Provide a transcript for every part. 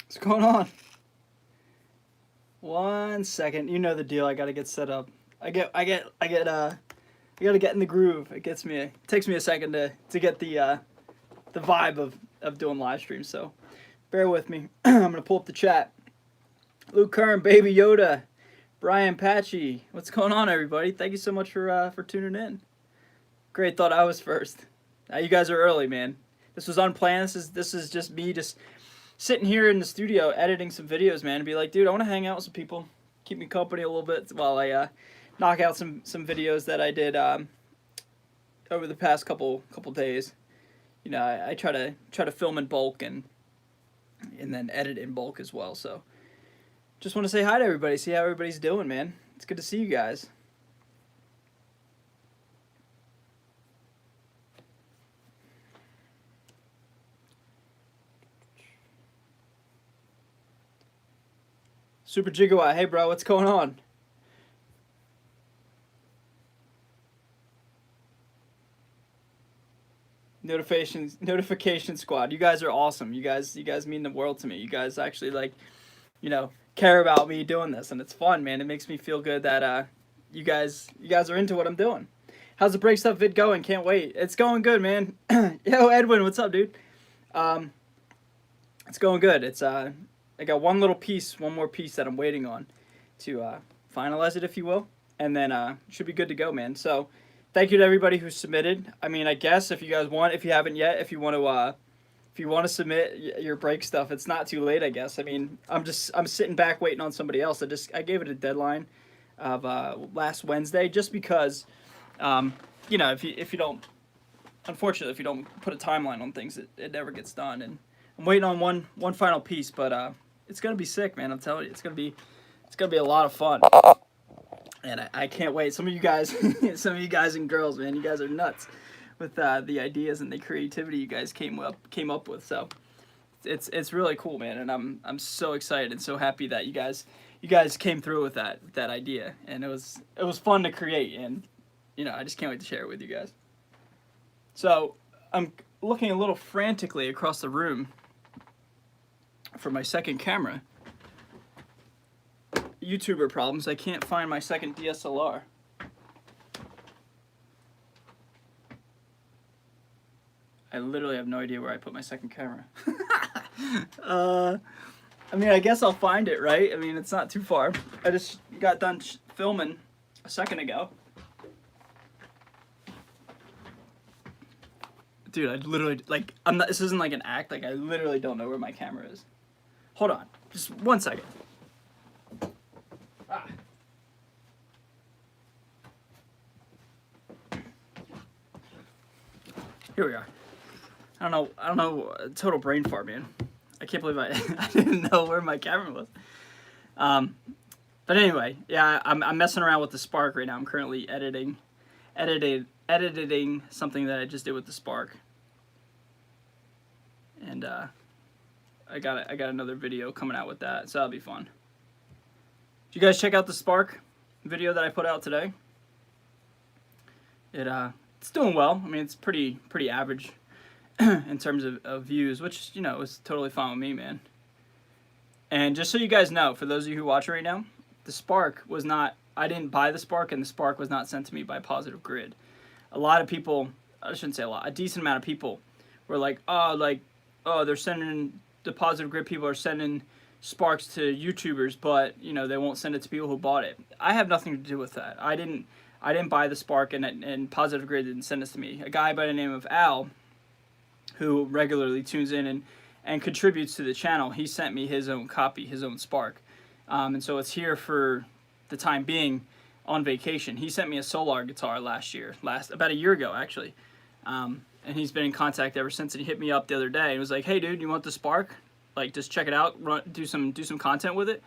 What's going on? 1 second. You know the deal. I gotta get set up. I gotta get in the groove. It takes me a second to get the vibe of doing live streams. So bear with me. I'm gonna pull up the chat. Luke Kern, Baby Yoda, Brian Patchy. What's going on, everybody? Thank you so much for tuning in. Great, thought I was first. You guys are early, man. This was unplanned. This is just me sitting here in the studio editing some videos, man, and be like, dude, I want to hang out with some people, keep me company a little bit while I knock out some videos that I did over the past couple days. You know, I try to film in bulk and then edit in bulk as well. So just want to say hi to everybody, see how everybody's doing, man. It's good to see you guys. Super Gigawatt, hey bro, what's going on? Notification squad. You guys are awesome. You guys mean the world to me. You guys actually care about me doing this, and it's fun, man. It makes me feel good that you guys are into what I'm doing. How's the break stuff vid going? Can't wait. It's going good, man. Yo, Edwin, what's up, dude? It's going good. It's I got one more piece that I'm waiting on to finalize it, if you will, and then should be good to go, man. So thank you to everybody who submitted. I mean, I guess if you guys want, if you haven't yet, if you want to submit your break stuff, it's not too late, I guess. I mean, I'm sitting back waiting on somebody else. I gave it a deadline of last Wednesday, just because, if you don't, unfortunately, if you don't put a timeline on things, it never gets done. And I'm waiting on one final piece, but it's gonna be sick, man. I'm telling you, it's gonna be a lot of fun. And I can't wait. Some of you guys and girls, man, you guys are nuts with the ideas and the creativity you guys came up with. So it's really cool, man, and I'm so excited and so happy that you guys came through with that idea, and it was fun to create, and I just can't wait to share it with you guys. So I'm looking a little frantically across the room for my second camera. YouTuber problems. I can't find my second DSLR. I literally have no idea where I put my second camera. I mean, I guess I'll find it, right? I mean, it's not too far. I just got done filming a second ago. Dude, I literally, this isn't like an act. I literally don't know where my camera is. Hold on. Just 1 second. Here we are. I don't know. Total brain fart, man. I can't believe I didn't know where my camera was. But anyway, yeah, I'm messing around with the Spark right now. I'm currently editing something that I just did with the Spark, and I got another video coming out with that, so that'll be fun. Did you guys check out the Spark video that I put out today? It's doing well. I mean, it's pretty average in terms of views, which is totally fine with me, man. And just so you guys know, for those of you who watch it right now, the Spark was not. I didn't buy the Spark, and the Spark was not sent to me by Positive Grid. A lot of people, I shouldn't say a lot, a decent amount of people were like, they're sending, the Positive Grid people are sending Sparks to YouTubers, but they won't send it to people who bought it. I have nothing to do with that. I didn't buy the Spark, and Positive Grid didn't send this to me. A guy by the name of Al, who regularly tunes in and contributes to the channel, he sent me his own copy, his own Spark. And so it's here for the time being on vacation. He sent me a Solar guitar about a year ago, actually. And he's been in contact ever since, and he hit me up the other day and was like, hey dude, you want the Spark? Just check it out, do some content with it.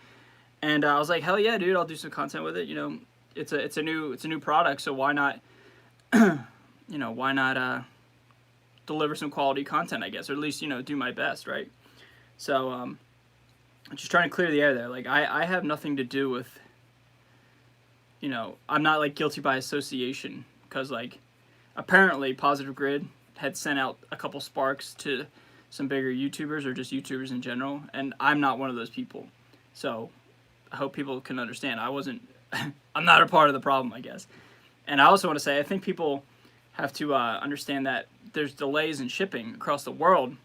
And I was like, hell yeah, dude, I'll do some content with it. it's a new product, so why not why not deliver some quality content, I guess, or at least do my best, right? So I'm just trying to clear the air there. Like I have nothing to do with, I'm not like guilty by association, because like apparently Positive Grid had sent out a couple sparks to some bigger YouTubers or just YouTubers in general, and I'm not one of those people. So I hope people can understand. I'm not a part of the problem, I guess. And I also want to say, I think people have to understand that there's delays in shipping across the world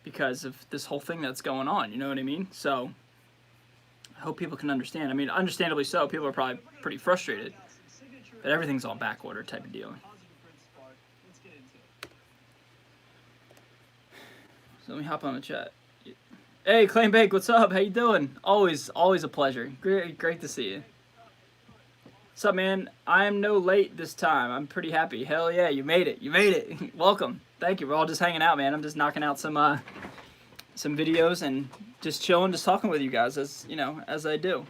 because of this whole thing that's going on, you know what I mean? So I hope people can understand. I mean, understandably so, people are probably pretty frustrated, but everything's on back order type of deal. So let me hop on the chat. Hey, Claim Bake, what's up? How you doing? Always a pleasure. Great to see you. What's up, man? I'm no late this time. I'm pretty happy. Hell yeah, you made it. Welcome. Thank you. We're all just hanging out, man. I'm just knocking out some videos and just chilling, just talking with you guys as I do.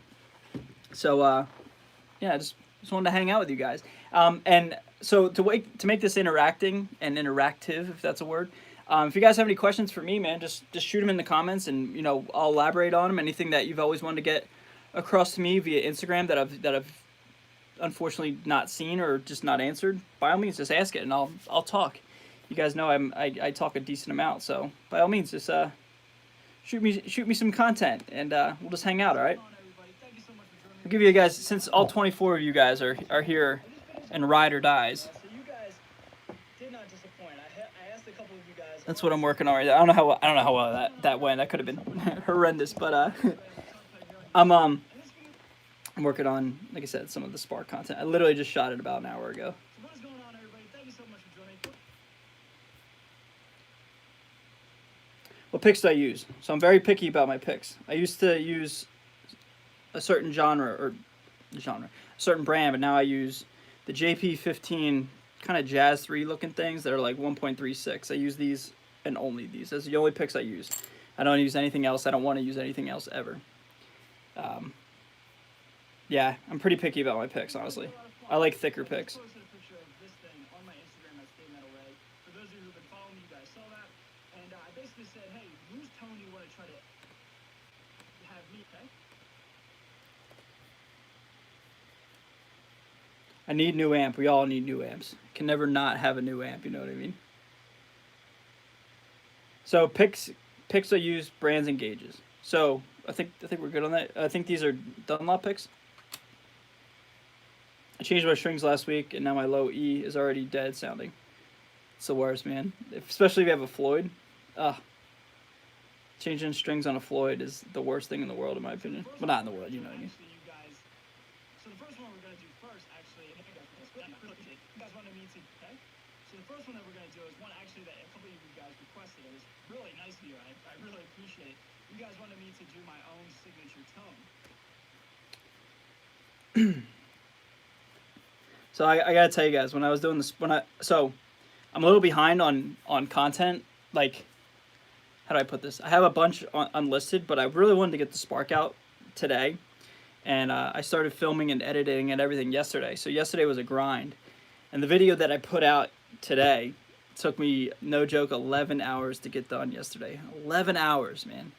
So yeah, just wanted to hang out with you guys. And so to make this interacting and interactive, if that's a word. If you guys have any questions for me, man, just shoot them in the comments, and I'll elaborate on them. Anything that you've always wanted to get across to me via Instagram that I've unfortunately not seen or just not answered, by all means, just ask it and I'll talk. You guys know I talk a decent amount, so by all means, just shoot me some content, and we'll just hang out. All right. I'll give you guys, since all 24 of you guys are here and ride or dies. That's what I'm working on right now. I don't know how well that went. That could have been horrendous, but I'm working on, like I said, some of the Spark content. I literally just shot it about an hour ago. What is going on, everybody? Thank you so much for joining. What picks do I use? So I'm very picky about my picks. I used to use a certain a certain brand, but now I use the JP15 kind of Jazz 3 looking things that are like 1.36. I use these and only these. That's the only picks I use. I don't use anything else. I don't want to use anything else ever. Yeah, I'm pretty picky about my picks, honestly. I like thicker picks. I posted a picture of this thing on my Instagram at Stay Metal Ray. For those of you who've been following me, you guys saw that. And I basically said, hey, who's telling you what to try to have me, okay? I need new amp. We all need new amps. Can never not have a new amp, you know what I mean? So picks I use, brands and gauges. So I think we're good on that. I think these are Dunlop picks. I changed my strings last week, and now my low E is already dead sounding. It's the worst, man. Especially if you have a Floyd. Changing strings on a Floyd is the worst thing in the world, in my opinion. Well, not in the world, you know what I mean. So the first one we're going to do first, actually, you guys wanted me to, okay? So the first one that we're going to do is one actually that a couple of you guys requested. It was really nice of you. I really appreciate it. You guys wanted me to do my own signature tone. So I gotta tell you guys, when I was doing this, so I'm a little behind on content. Like, how do I put this? I have a bunch unlisted, but I really wanted to get the Spark out today, and I started filming and editing and everything yesterday. So yesterday was a grind, and the video that I put out today took me, no joke, 11 hours to get done yesterday. 11 hours, man.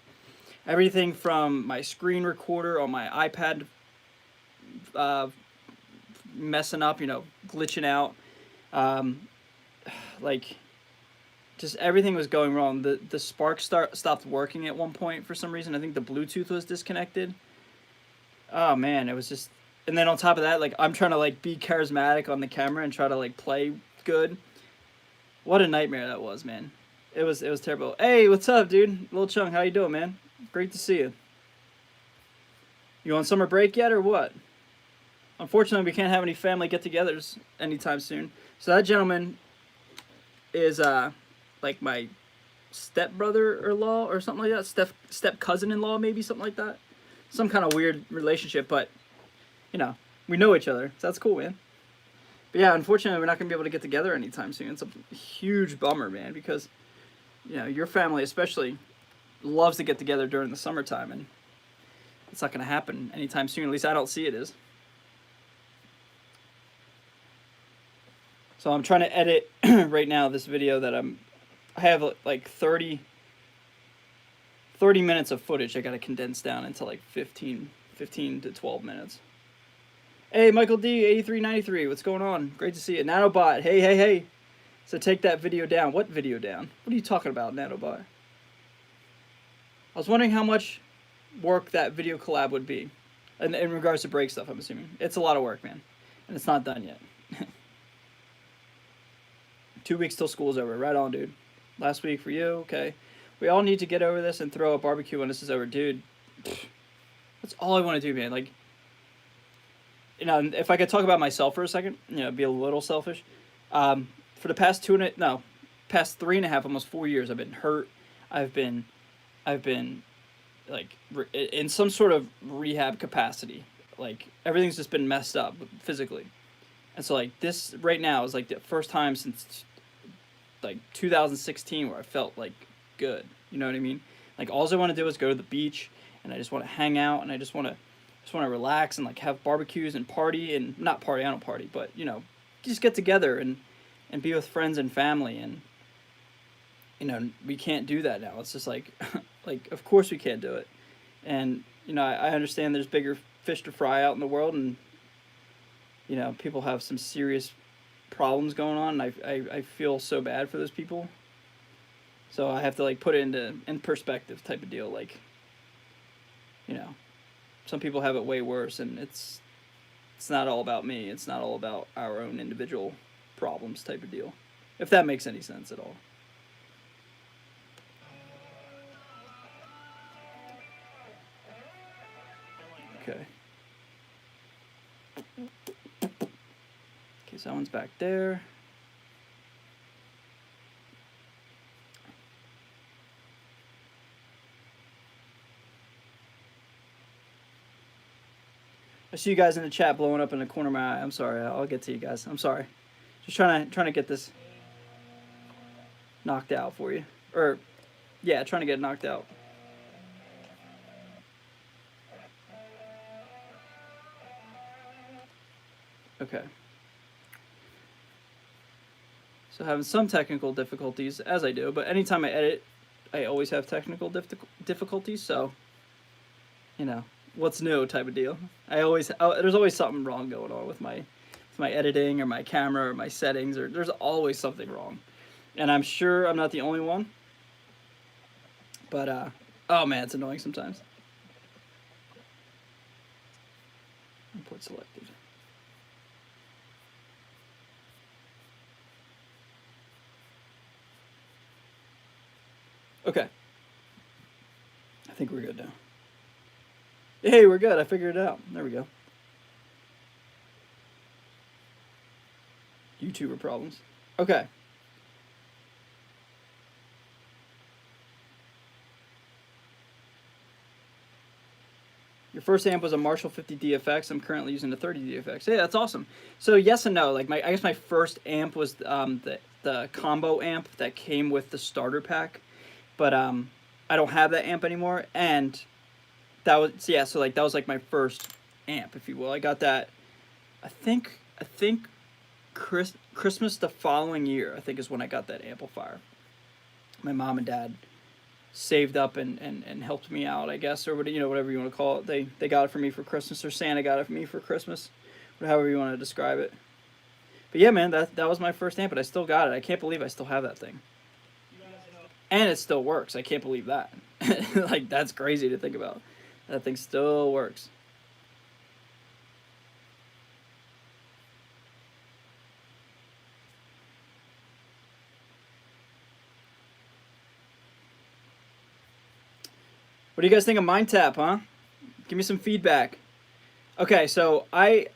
Everything from my screen recorder on my iPad messing up, glitching out, like, just everything was going wrong. The Spark stopped working at one point for some reason. I think the Bluetooth was disconnected. Oh man, it was just, and then on top of that, like, I'm trying to like be charismatic on the camera and try to like play good. What a nightmare that was, man. It was terrible. Hey, what's up, dude? Lil Chung, how you doing, man? Great to see you. You on summer break yet or what? Unfortunately, we can't have any family get-togethers anytime soon. So that gentleman is like my stepbrother-in-law or something like that. Step cousin-in-law, maybe, something like that. Some kind of weird relationship, but we know each other. So that's cool, man. But yeah, unfortunately, we're not gonna be able to get together anytime soon. It's a huge bummer, man, because your family especially loves to get together during the summertime, and it's not gonna happen anytime soon. At least I don't see it is. So I'm trying to edit right now this video that I have like 30 minutes of footage I got to condense down into like 15 to 12 minutes. Hey, Michael D, 8393, what's going on? Great to see you. Nanobot, hey. So take that video down. What video down? What are you talking about, Nanobot? I was wondering how much work that video collab would be. In regards to break stuff, I'm assuming. It's a lot of work, man. And it's not done yet. 2 weeks till school's over. Right on, dude. Last week for you, okay. We all need to get over this and throw a barbecue when this is over. Dude, that's all I want to do, man. Like, you know, if I could talk about myself for a second, you know, be a little selfish. For the past past 3.5, almost 4 years, I've been hurt. I've been like in some sort of rehab capacity. Like everything's just been messed up physically, and so like this right now is like the first time since like 2016 where I felt like good. You know what I mean? Like all I want to do is go to the beach, and I just want to hang out, and I just want to relax and like have barbecues and party, and not party. I don't party, but you know, just get together and be with friends and family. And you know, we can't do that now. It's just like like of course we can't do it. And you know, I understand there's bigger fish to fry out in the world, and you know, people have some serious problems going on, and I feel so bad for those people. So I have to like put it in perspective type of deal. Like, you know, some people have it way worse, and it's not all about me. It's not all about our own individual problems type of deal. If that makes any sense at all. Okay. Okay, so that one's back there. I see you guys in the chat blowing up in the corner of my eye. I'm sorry. I'll get to you guys. I'm sorry. Just trying to get this knocked out for you. Or, yeah, trying to get it knocked out. Okay. So having some technical difficulties, as I do, but anytime I edit, I always have technical difficulties, so, you know, what's new type of deal. There's always something wrong going on with my editing or my camera or my settings, or there's always something wrong. And I'm sure I'm not the only one. But, oh man, it's annoying sometimes. Import selected. Okay. I think we're good now. Hey, we're good. I figured it out. There we go. YouTuber problems. Okay. Your first amp was a Marshall 50 DFX. I'm currently using the 30 DFX. Hey, that's awesome. So yes and no. Like I guess my first amp was the combo amp that came with the starter pack, but I don't have that amp anymore. And that was so like that was like my first amp, if you will. I got that. I think Christmas the following year, I think, is when I got that amplifier. My mom and dad saved up and helped me out, I guess, or whatever you want to call it. They got it for me for Christmas, or Santa got it for me for Christmas, however you want to describe it. But yeah, man, that was my first amp, but I still got it. I can't believe I still have that thing. And it still works. I can't believe that. Like, that's crazy to think about. That thing still works. What do you guys think of MindTap, huh? Give me some feedback. Okay, so I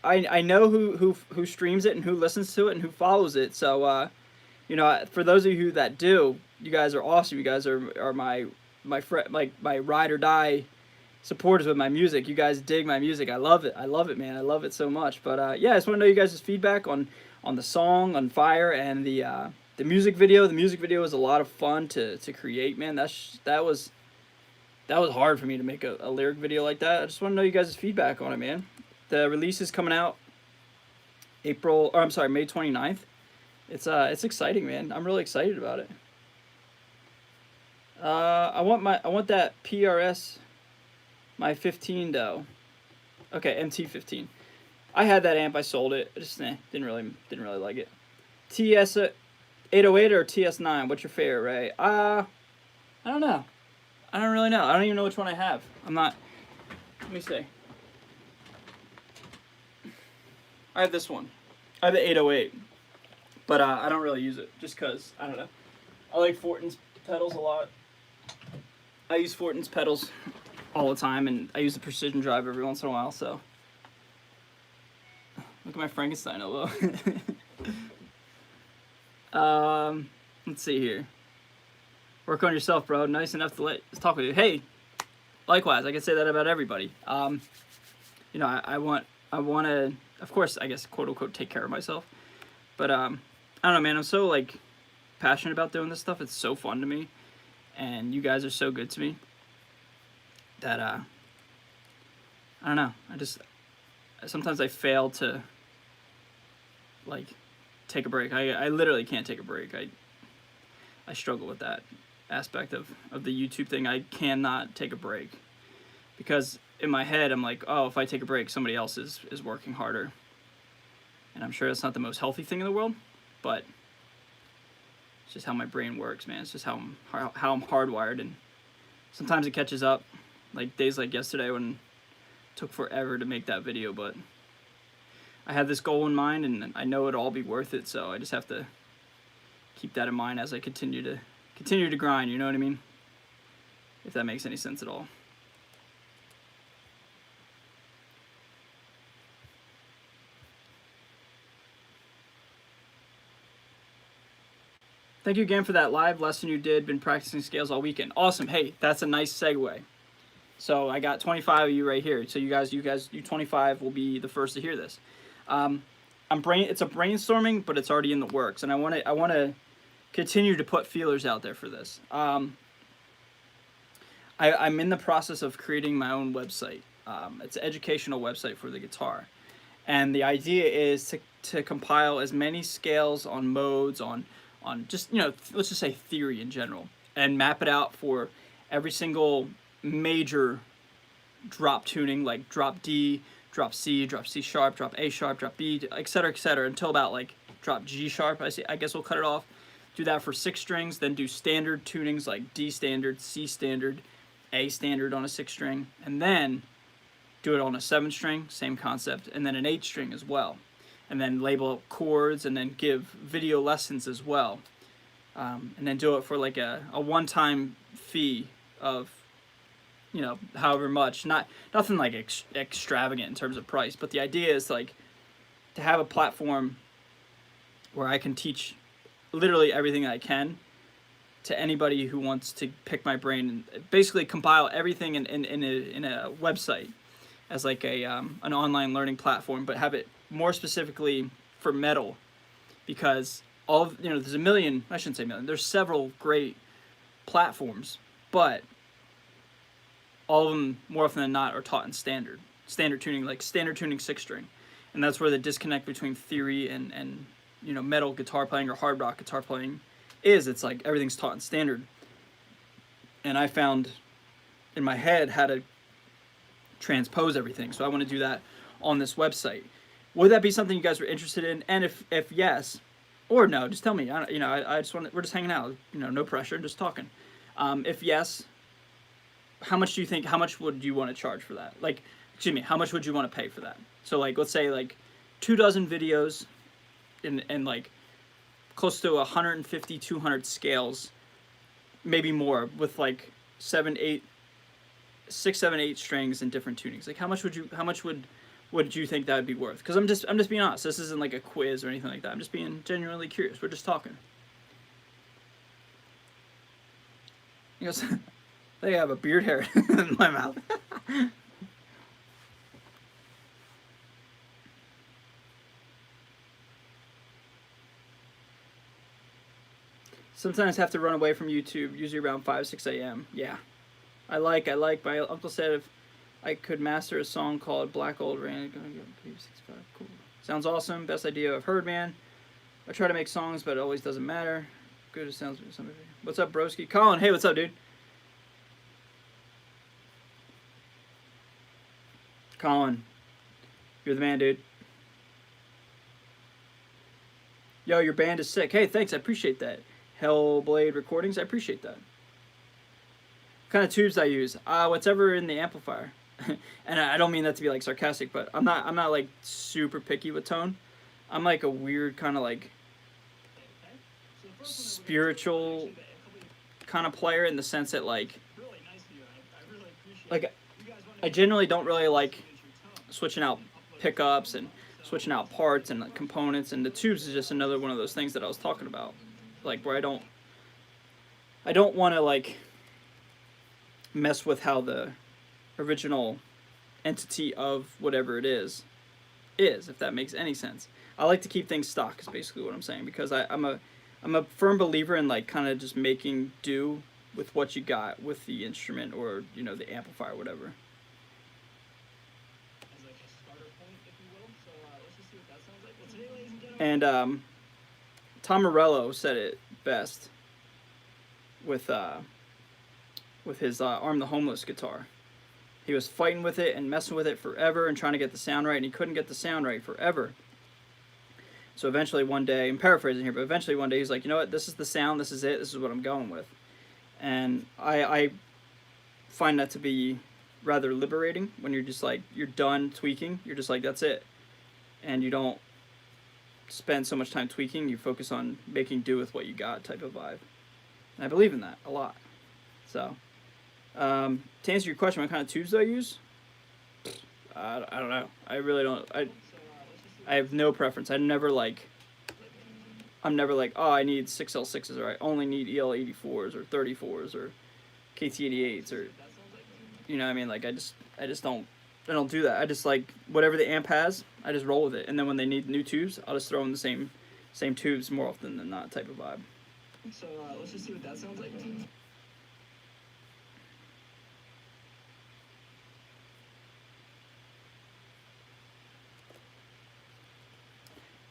know who streams it and who listens to it and who follows it. So you know, for those of you that do, you guys are awesome. You guys are my ride or die supporters with my music. You guys dig my music. I love it. I love it, man. I love it so much. But yeah, I just want to know you guys' feedback on the song, on Fire, and the music video. The music video was a lot of fun to create, man. That was hard for me to make a lyric video like that. I just want to know you guys' feedback on it, man. The release is coming out May 29th. It's exciting, man. I'm really excited about it. I want that PRS, my 15 though. Okay, MT15. I had that amp. I sold it. I just didn't really like it. TS 808 or TS9. What's your favorite, Ray? I don't know. I don't really know. I don't even know which one I have. I'm not. Let me see. I have this one. I have the 808, but I don't really use it just because I don't know. I like Fortin's pedals a lot. I use Fortin's pedals all the time, and I use the Precision Drive every once in a while. So look at my Frankenstein elbow. Let's see here. Work on yourself, bro. Nice enough to let's talk with you. Hey, likewise. I can say that about everybody. You know, I want to, of course, I guess, quote unquote, take care of myself. But I don't know, man. I'm so like passionate about doing this stuff. It's so fun to me, and you guys are so good to me that I don't know. Sometimes I fail to like take a break. I literally can't take a break. I struggle with that aspect of the YouTube thing. I cannot take a break because in my head I'm like, oh, if I take a break, somebody else is working harder. And I'm sure that's not the most healthy thing in the world, but it's just how my brain works, man. It's just how I'm hardwired, and sometimes it catches up. Like days like yesterday when it took forever to make that video, but I have this goal in mind and I know it'll all be worth it, so I just have to keep that in mind as I continue to grind, you know what I mean? If that makes any sense at all. Thank you again for that live lesson you did. Been practicing scales all weekend. Awesome. Hey, that's a nice segue. So I got 25 of you right here. So you 25 will be the first to hear this. It's a brainstorming, but it's already in the works, and I want to continue to put feelers out there for this. I'm in the process of creating my own website. It's an educational website for the guitar, and the idea is to compile as many scales on modes on just, you know, let's just say theory in general, and map it out for every single major drop tuning, like drop D, drop C sharp, drop A sharp, drop B, etc., until about like drop G sharp. I guess we'll cut it off. Do that for 6 strings, then do standard tunings like D standard, C standard, A standard on a 6 string, and then do it on a 7 string, same concept, and then an 8 string as well. And then label chords, and then give video lessons as well. And then do it for like a one-time fee of, you know, however much. Nothing like extravagant in terms of price, but the idea is like to have a platform where I can teach literally everything I can to anybody who wants to pick my brain, and basically compile everything in a website as like an online learning platform, but have it more specifically for metal, because there's I shouldn't say million, there's several great platforms, but all of them more often than not are taught in standard tuning, like standard tuning 6 string, and that's where the disconnect between theory and you know, metal guitar playing or hard rock guitar playing is. It's like everything's taught in standard, and I found in my head how to transpose everything, so I want to do that on this website. Would that be something you guys are interested in? And if yes, or no, just tell me. I just want we're just hanging out. You know, no pressure, just talking. If yes, how much would you want to charge for that? Like, excuse me, how much would you want to pay for that? So like, let's say like 24 videos, and like close to 150, 200 scales, maybe more, with like 6, 7, 8 strings and different tunings. Like, how much would you think that would be worth? Because I'm just being honest. This isn't like a quiz or anything like that. I'm just being genuinely curious. We're just talking. He goes, I have a beard hair in my mouth. Sometimes have to run away from YouTube, usually around 5, 6 a.m. Yeah. I like. My uncle said if I could master a song called Black Old Rain, cool. Sounds awesome. Best idea I've heard, man. I try to make songs, but it always doesn't matter. Good as sounds. What's up, broski? Colin, hey, what's up, dude? Colin, you're the man, dude. Yo, your band is sick. Hey, thanks. I appreciate that. Hellblade Recordings. I appreciate that. What kind of tubes I use? Whatever in the amplifier. And I don't mean that to be like sarcastic, but I'm not like super picky with tone. I'm like a weird kind of like spiritual kind of player in the sense that like I generally don't really like switching out pickups and switching out parts and like, components, and the tubes is just another one of those things that I was talking about, like where I don't want to like mess with how the original entity of whatever it is, if that makes any sense. I like to keep things stock is basically what I'm saying, because I'm a firm believer in like kind of just making do with what you got with the instrument or, you know, the amplifier or whatever. And Tom Morello said it best with his Arm the Homeless guitar. He was fighting with it and messing with it forever and trying to get the sound right, and he couldn't get the sound right forever. So eventually one day, I'm paraphrasing here, but eventually one day he's like, you know what, this is the sound, this is it, this is what I'm going with. And I find that to be rather liberating when you're just like, you're done tweaking, you're just like, that's it. And you don't spend so much time tweaking, you focus on making do with what you got type of vibe. And I believe in that a lot. So, to answer your question, what kind of tubes do I use? I don't know. I really don't. I have no preference. I'm never like, oh, I need 6L6s, or I only need EL84s, or 34s, or KT88s, or, you know what I mean? Like, I just don't do that. I just like, whatever the amp has, I just roll with it. And then when they need new tubes, I'll just throw in the same tubes more often than not type of vibe. So, let's just see what that sounds like.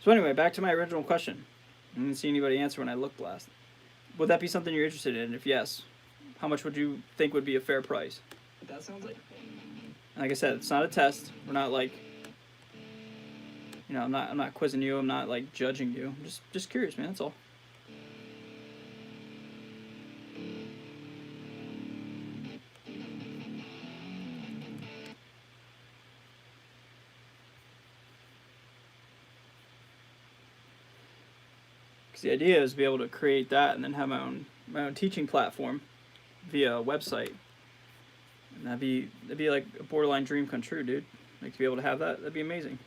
So anyway, back to my original question. I didn't see anybody answer when I looked last. Would that be something you're interested in? If yes, how much would you think would be a fair price? That sounds like. Like I said, it's not a test. We're not like, you know, I'm not quizzing you. I'm not like judging you. I'm just curious, man. That's all. The idea is to be able to create that and then have my own teaching platform via a website. And that'd be like a borderline dream come true, dude. Like to be able to have that, that'd be amazing.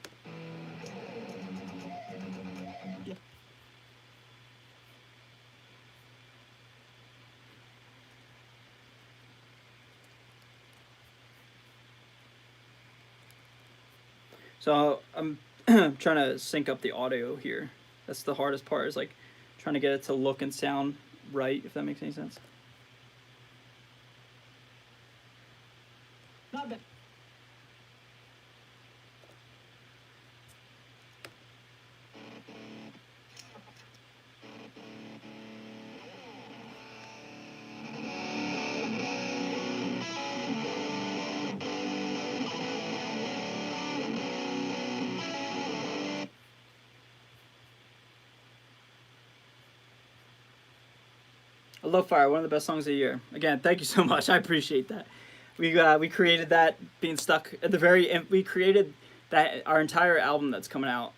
So I'm trying to sync up the audio here. That's the hardest part, is like trying to get it to look and sound right, if that makes any sense. Not bad. I love Fire, one of the best songs of the year. Again, thank you so much. I appreciate that. We created that being stuck at the very end. We created that, our entire album that's coming out,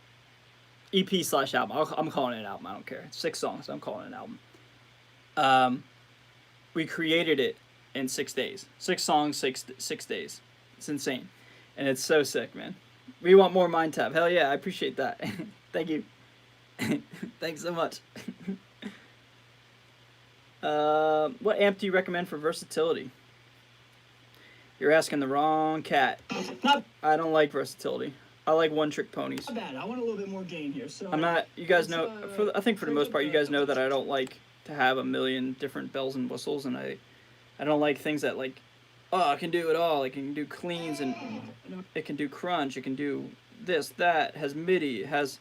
EP/album. I'm calling it an album. I don't care. It's 6 songs. I'm calling it an album. We created it in 6 days. 6 songs, 6 days. It's insane, and it's so sick, man. We want more Mind Tab. Hell yeah, I appreciate that. Thank you. Thanks so much. What amp do you recommend for versatility? You're asking the wrong cat. I don't like versatility. I like one-trick ponies. Not bad. I want a little bit more gain here. So I'm not. You guys know. I think for the most part, you guys know that I don't like to have a million different bells and whistles, and I don't like things that like, oh, I can do it all. It can do cleans, and it can do crunch. It can do this, that. It has MIDI. It has,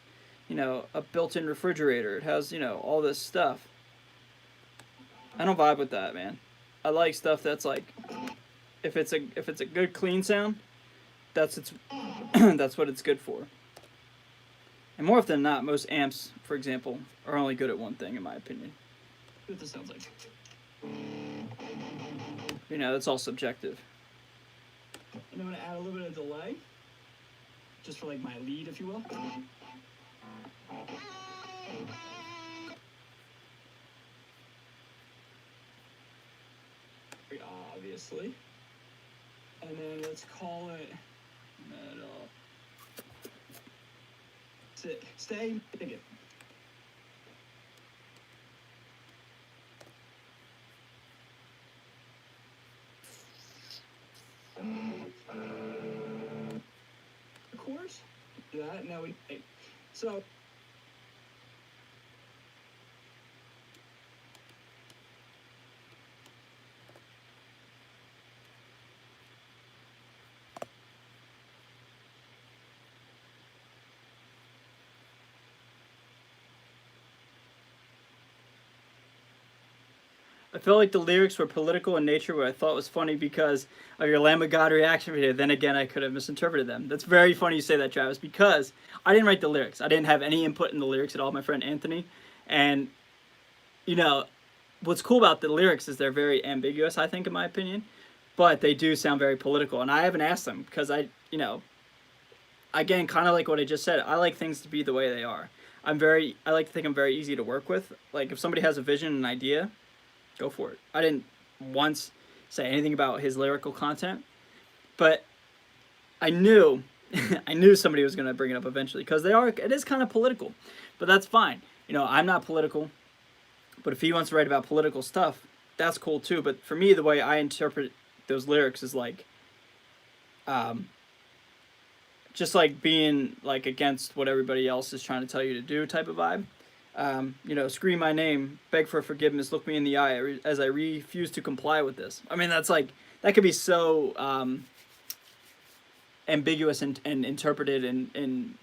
you know, a built-in refrigerator. It has, you know, all this stuff. I don't vibe with that, man. I like stuff that's like, if it's a good clean sound, that's its that's what it's good for. And more often than not, most amps, for example, are only good at one thing, in my opinion. What this sounds like. You know, that's all subjective. And I'm gonna add a little bit of delay, just for like my lead, if you will. Obviously. And then let's call it metal. Stay thinking. Of course. That now we so I felt like the lyrics were political in nature, what I thought was funny because of your Lamb of God reaction video. Then again, I could have misinterpreted them. That's very funny you say that, Travis, because I didn't write the lyrics. I didn't have any input in the lyrics at all, my friend Anthony. And, you know, what's cool about the lyrics is they're very ambiguous, I think, in my opinion. But they do sound very political. And I haven't asked them because I, you know, again, kind of like what I just said, I like things to be the way they are. I like to think I'm very easy to work with. Like, if somebody has a vision, an idea, go for it. I didn't once say anything about his lyrical content, but I knew I knew somebody was going to bring it up eventually because it is kind of political, but that's fine. You know, I'm not political, but if he wants to write about political stuff, that's cool too. But for me, the way I interpret those lyrics is like, just like being like against what everybody else is trying to tell you to do type of vibe. You know, scream my name, beg for forgiveness, look me in the eye as I refuse to comply with this. I mean, that's like, that could be so ambiguous and interpreted and,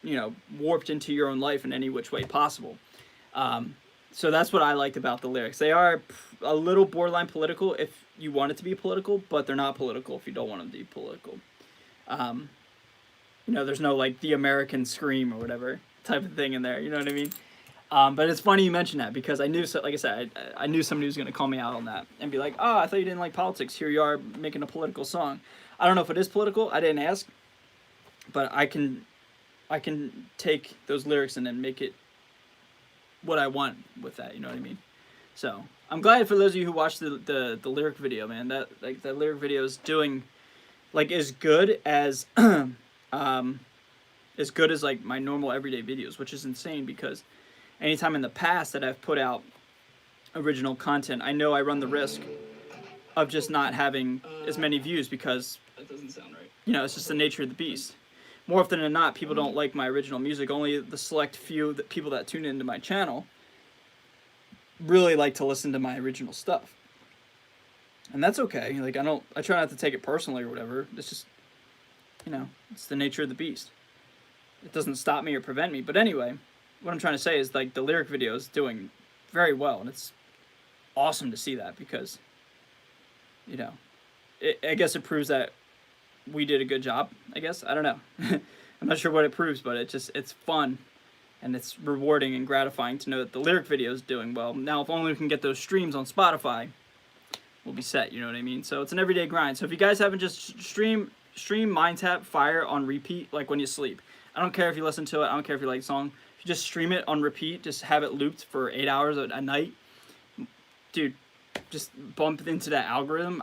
you know, warped into your own life in any which way possible. So that's what I liked about the lyrics. They are a little borderline political if you want it to be political, but they're not political if you don't want them to be political. You know, there's no like the American scream or whatever type of thing in there. You know what I mean? But it's funny you mention that because I knew, like I said, I knew somebody was going to call me out on that and be like, oh, I thought you didn't like politics. Here you are making a political song. I don't know if it is political. I didn't ask, but I can take those lyrics and then make it what I want with that. You know what I mean? So I'm glad for those of you who watched the lyric video, man. That lyric video is doing like as good as as good as like my normal everyday videos, which is insane because anytime in the past that I've put out original content, I know I run the risk of just not having as many views because that doesn't sound right. You know, it's just the nature of the beast. More often than not, people don't like my original music. Only the select few people that tune into my channel really like to listen to my original stuff. And that's okay. Like, I try not to take it personally or whatever. It's just, you know, it's the nature of the beast. It doesn't stop me or prevent me. But anyway, what I'm trying to say is, like, the lyric video is doing very well. And it's awesome to see that because, you know, I guess it proves that we did a good job, I guess. I don't know. I'm not sure what it proves, but it's fun. And it's rewarding and gratifying to know that the lyric video is doing well. Now, if only we can get those streams on Spotify, we'll be set, you know what I mean? So it's an everyday grind. So if you guys haven't, just stream Mindtap Fire on repeat, like when you sleep. I don't care if you listen to it. I don't care if you like the song. If you just stream it on repeat, just have it looped for 8 hours a night, dude, just bump into that algorithm.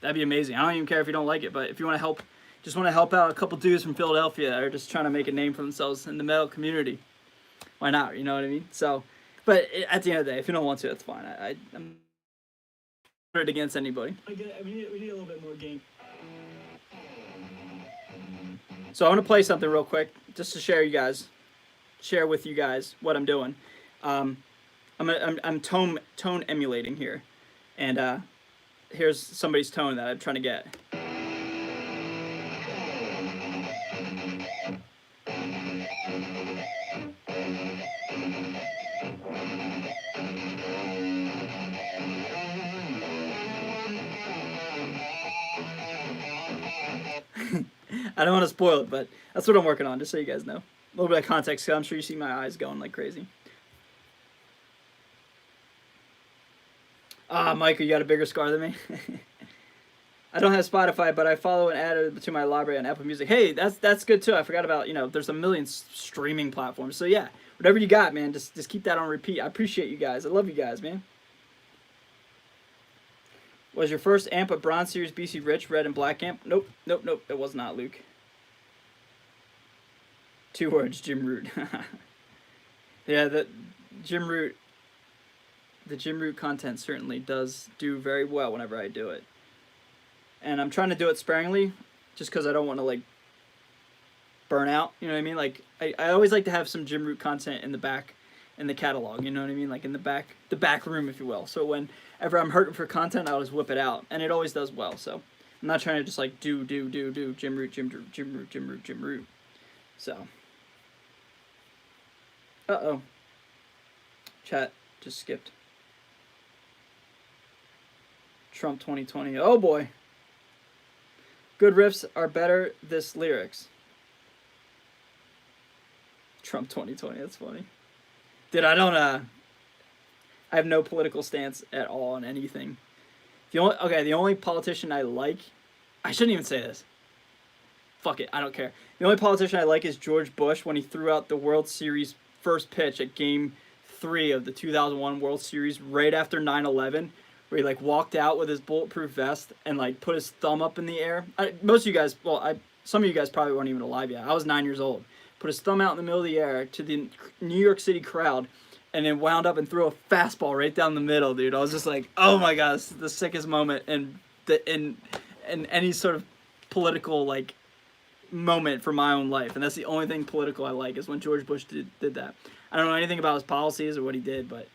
That'd be amazing. I don't even care if you don't like it, but if you want to help out a couple dudes from Philadelphia that are just trying to make a name for themselves in the metal community, why not? You know what I mean? So, but at the end of the day, if you don't want to, that's fine. I'm not it against anybody. We need a little bit more game. So I want to play something real quick, just to share with you guys what I'm doing. I'm tone emulating here, and here's somebody's tone that I'm trying to get. I don't want to spoil it, but that's what I'm working on, just so you guys know. A little bit of context, 'cause I'm sure you see my eyes going like crazy. Ah, Michael, you got a bigger scar than me? I don't have Spotify, but I follow and add it to my library on Apple Music. Hey, that's good too. I forgot about, there's a million streaming platforms. So yeah, whatever you got, man, just keep that on repeat. I appreciate you guys. I love you guys, man. Was your first amp a Bronze Series BC Rich red and black amp? Nope. It was not, Luke. 2 words, Jim Root. Yeah, the Jim Root content certainly does do very well whenever I do it. And I'm trying to do it sparingly, just because I don't want to, like, burn out, you know what I mean? Like, I always like to have some Jim Root content in the back, in the catalog, you know what I mean? Like, in the back room, if you will. So whenever I'm hurting for content, I'll just whip it out. And it always does well, so I'm not trying to just, like, do, Jim Root. So. Uh-oh. Chat just skipped. Trump 2020. Oh, boy. Good riffs are better this lyrics. Trump 2020, that's funny. Dude, I have no political stance at all on anything. The only politician I like, I shouldn't even say this. Fuck it, I don't care. The only politician I like is George Bush when he threw out the World Series first pitch at Game 3 of the 2001 World Series right after 9/11. Where he, like, walked out with his bulletproof vest and, like, put his thumb up in the air. Most of you guys, some of you guys probably weren't even alive yet. I was 9 years old. Put his thumb out in the middle of the air to the New York City crowd, and then wound up and threw a fastball right down the middle, dude. I was just like, oh my god, this is the sickest moment in any sort of political, like, moment for my own life. And that's the only thing political I like, is when George Bush did that. I don't know anything about his policies or what he did, but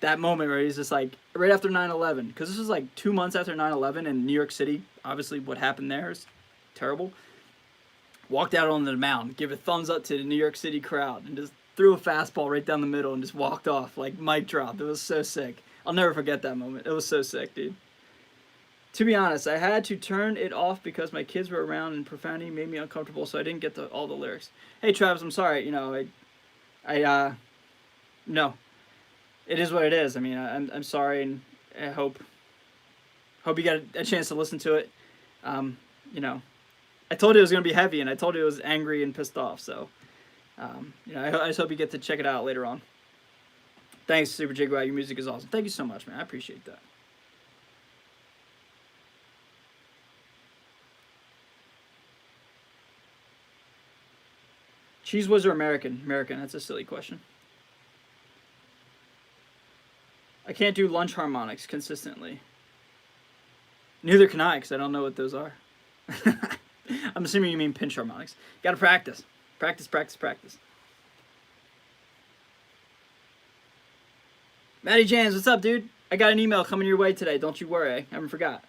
that moment where he's just like, right after 9/11, because this was like 2 months after 9/11 in New York City, obviously what happened there is terrible. Walked out on the mound, gave a thumbs up to the New York City crowd, and just threw a fastball right down the middle and just walked off, like, mic drop. It was so sick. I'll never forget that moment. It was so sick, dude. To be honest, I had to turn it off because my kids were around and profanity made me uncomfortable, so I didn't get all the lyrics. Hey, Travis, I'm sorry. No. It is what it is. I mean, I'm sorry, and I hope you got a chance to listen to it. I told you it was going to be heavy, and I told you it was angry and pissed off, so, I just hope you get to check it out later on. Thanks, Super Jigwag. Your music is awesome. Thank you so much, man. I appreciate that. Cheese Whiz or American? American. That's a silly question. I can't do lunge harmonics consistently. Neither can I, because I don't know what those are. I'm assuming you mean pinch harmonics. Gotta practice. Practice. Matty Jans, what's up, dude? I got an email coming your way today. Don't you worry. I haven't forgot.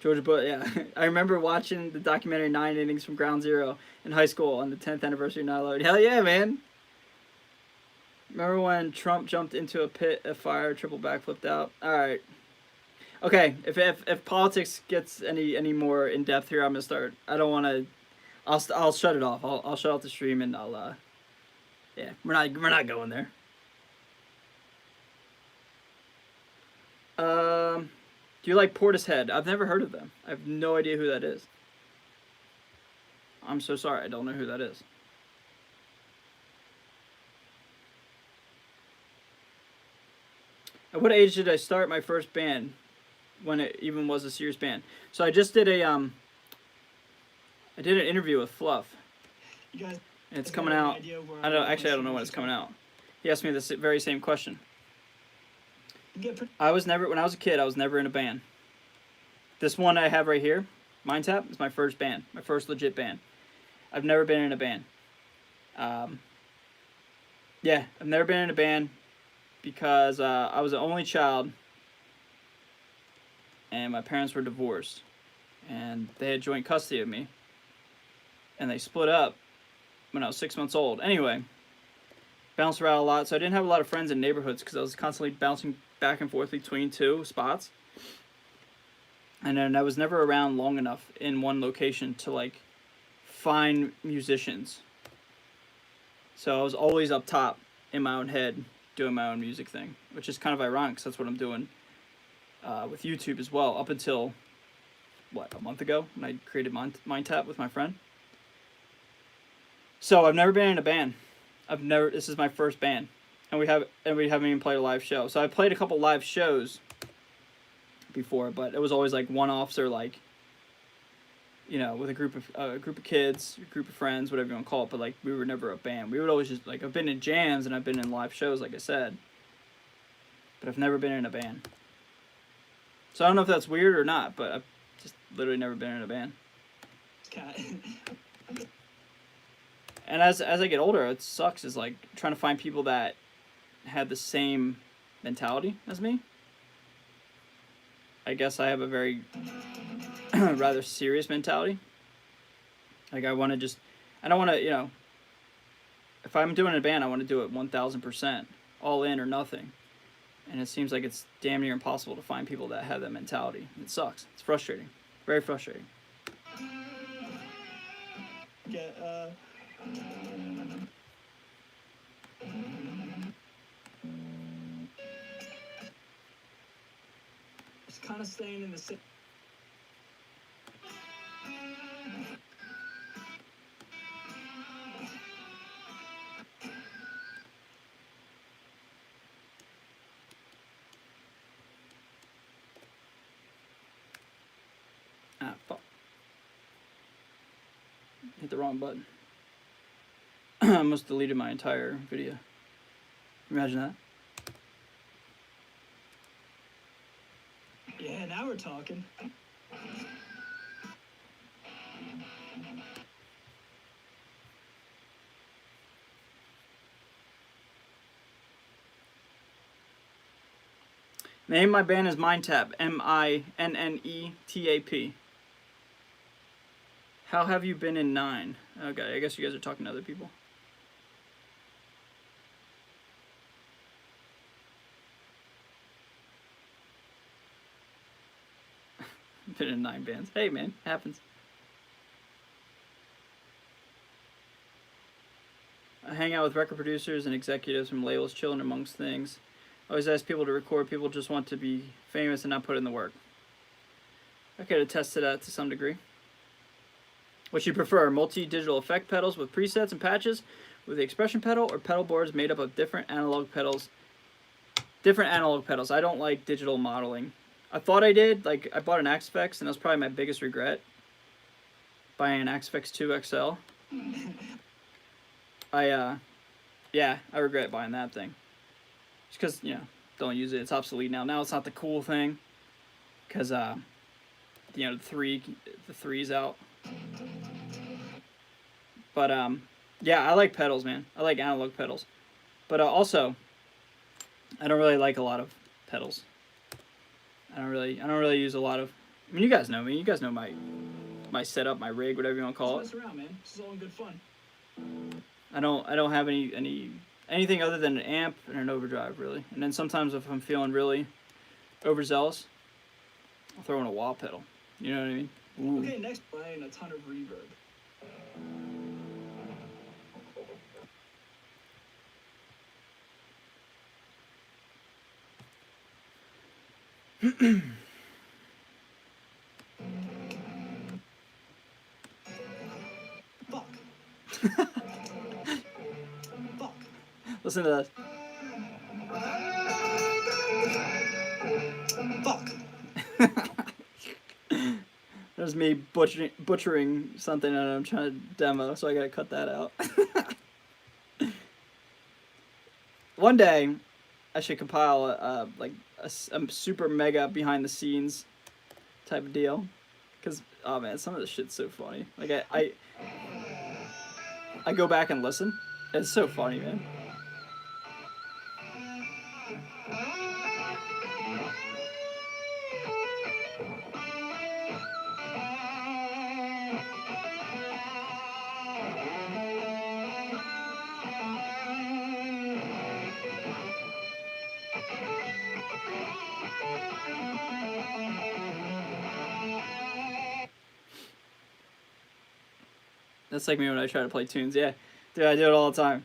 Georgia Bush, yeah. I remember watching the documentary 9 Innings from Ground Zero in high school on the 10th anniversary of 9/11. Hell yeah, man. Remember when Trump jumped into a pit of fire, triple backflipped out? All right. Okay, if politics gets any more in depth here, I'm gonna start. I don't want to. I'll shut it off. I'll shut off the stream and I'll. Yeah, we're not going there. Do you like Portishead? I've never heard of them. I have no idea who that is. I'm so sorry. I don't know who that is. At what age did I start my first band, when it even was a serious band? So I just did I did an interview with Fluff. You guys, And it's coming out. I don't know when it's coming out. He asked me this very same question. When I was a kid, I was never in a band. This one I have right here, Mind Tap, is my first band, my first legit band. I've never been in a band. Yeah, I've never been in a band because I was the only child and my parents were divorced and they had joint custody of me and they split up when I was 6 months old. Anyway, bounced around a lot, so I didn't have a lot of friends in neighborhoods because I was constantly bouncing back and forth between two spots. And then I was never around long enough in one location to like find musicians. So I was always up top in my own head doing my own music thing, which is kind of ironic because that's what I'm doing with YouTube as well, up until, a month ago when I created MindTap with my friend. So I've never been in a band. This is my first band. And we haven't even played a live show. So I played a couple live shows before, but it was always like one-offs or like, with a group of kids, a group of friends, whatever you want to call it. But like we were never a band. We would always just like, I've been in jams and I've been in live shows, like I said, but I've never been in a band. So I don't know if that's weird or not, but I've just literally never been in a band. And as I get older, it sucks is like trying to find people that had the same mentality as me. I guess I have a very rather serious mentality. Like I don't want to, if I'm doing a band, I want to do it 1000%, all in or nothing. And it seems like it's damn near impossible to find people that have that mentality. It sucks. It's frustrating. Very frustrating. Just kind of staying in the same. Ah, fuck. Hit the wrong button. I almost deleted my entire video. Imagine that. Yeah, now we're talking. Name my band is MindTap. MINNETAP. How have you been in 9? Okay, I guess you guys are talking to other people. Been in 9 bands. Hey man, happens. I hang out with record producers and executives from labels, chilling amongst things. Always ask people to record. People just want to be famous and not put in the work. I could attest to that to some degree. What you prefer, multi-digital effect pedals with presets and patches with the expression pedal, or pedal boards made up of different analog pedals? Different analog pedals. I don't like digital modeling. I thought I did. Like, I bought an Axe-Fx, and that was probably my biggest regret. Buying an Axe-Fx 2 XL. I regret buying that thing. Just because, don't use it. It's obsolete now. Now it's not the cool thing. Because, the 3's out. But, yeah, I like pedals, man. I like analog pedals. But, also, I don't really like a lot of pedals. I don't really use a lot of. I mean, you guys know me. You guys know my setup, my rig, whatever you want to call it. Mess around, man. This is all in good fun. I don't have anything other than an amp and an overdrive, really. And then sometimes if I'm feeling really overzealous, I'll throw in a wah pedal. You know what I mean? Ooh. Okay, next, playing a ton of reverb. Fuck. Fuck. Listen to this. Fuck. There's me butchering something and I'm trying to demo, so I gotta cut that out. One day, I should compile a super mega behind the scenes type of deal, cause oh man, some of this shit's so funny. Like I go back and listen. It's so funny, man. That's like me when I try to play tunes. Yeah, dude, I do it all the time.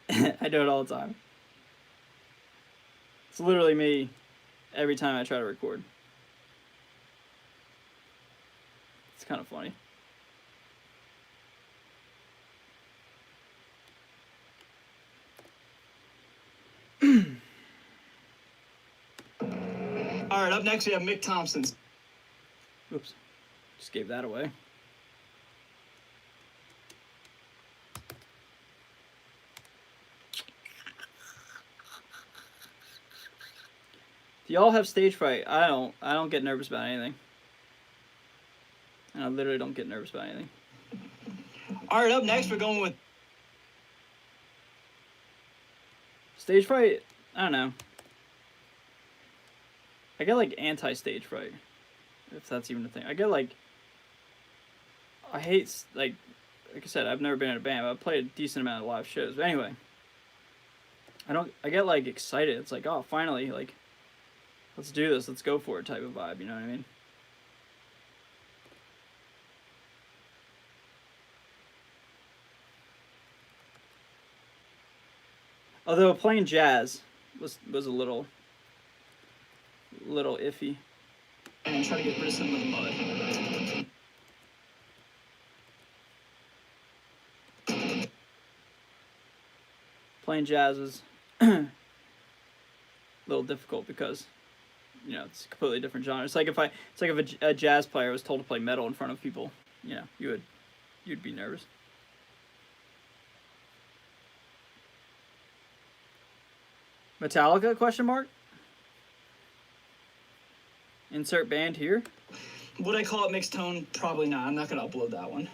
I do it all the time. It's literally me every time I try to record. It's kind of funny. All right, up next we have Mick Thompson. Oops, just gave that away. Do y'all have stage fright? I don't. I don't get nervous about anything. And I literally don't get nervous about anything. All right, up next we're going with Stage fright? I don't know. I get like anti-stage fright, if that's even a thing. I get like, I hate like I said, I've never been in a band, but I've played a decent amount of live shows. But anyway, I get like excited. It's like, oh, finally, like, let's do this, let's go for it type of vibe. You know what I mean? Although playing jazz was a little iffy. and try to get rid of some of the mud. Playing jazz is a little difficult because, you know, it's a completely different genre. It's like if a jazz player was told to play metal in front of people, you know, you'd be nervous. Metallica? Question mark. Insert band here. Would I call it mixed tone? Probably not. I'm not gonna upload that one.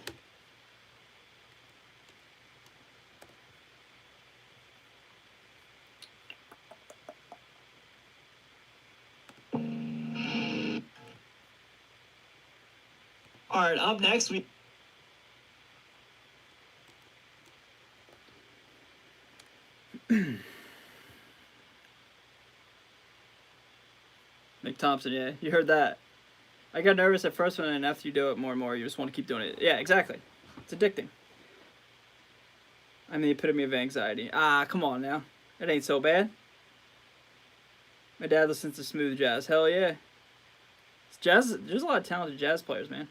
All right, up next we Mick Thompson, yeah, you heard that. I got nervous at first one, and after you do it more and more, you just want to keep doing it. Yeah, exactly. It's addicting. I'm the epitome of anxiety. Ah, come on now. It ain't so bad. My dad listens to smooth jazz. Hell yeah. It's jazz. There's a lot of talented jazz players, man.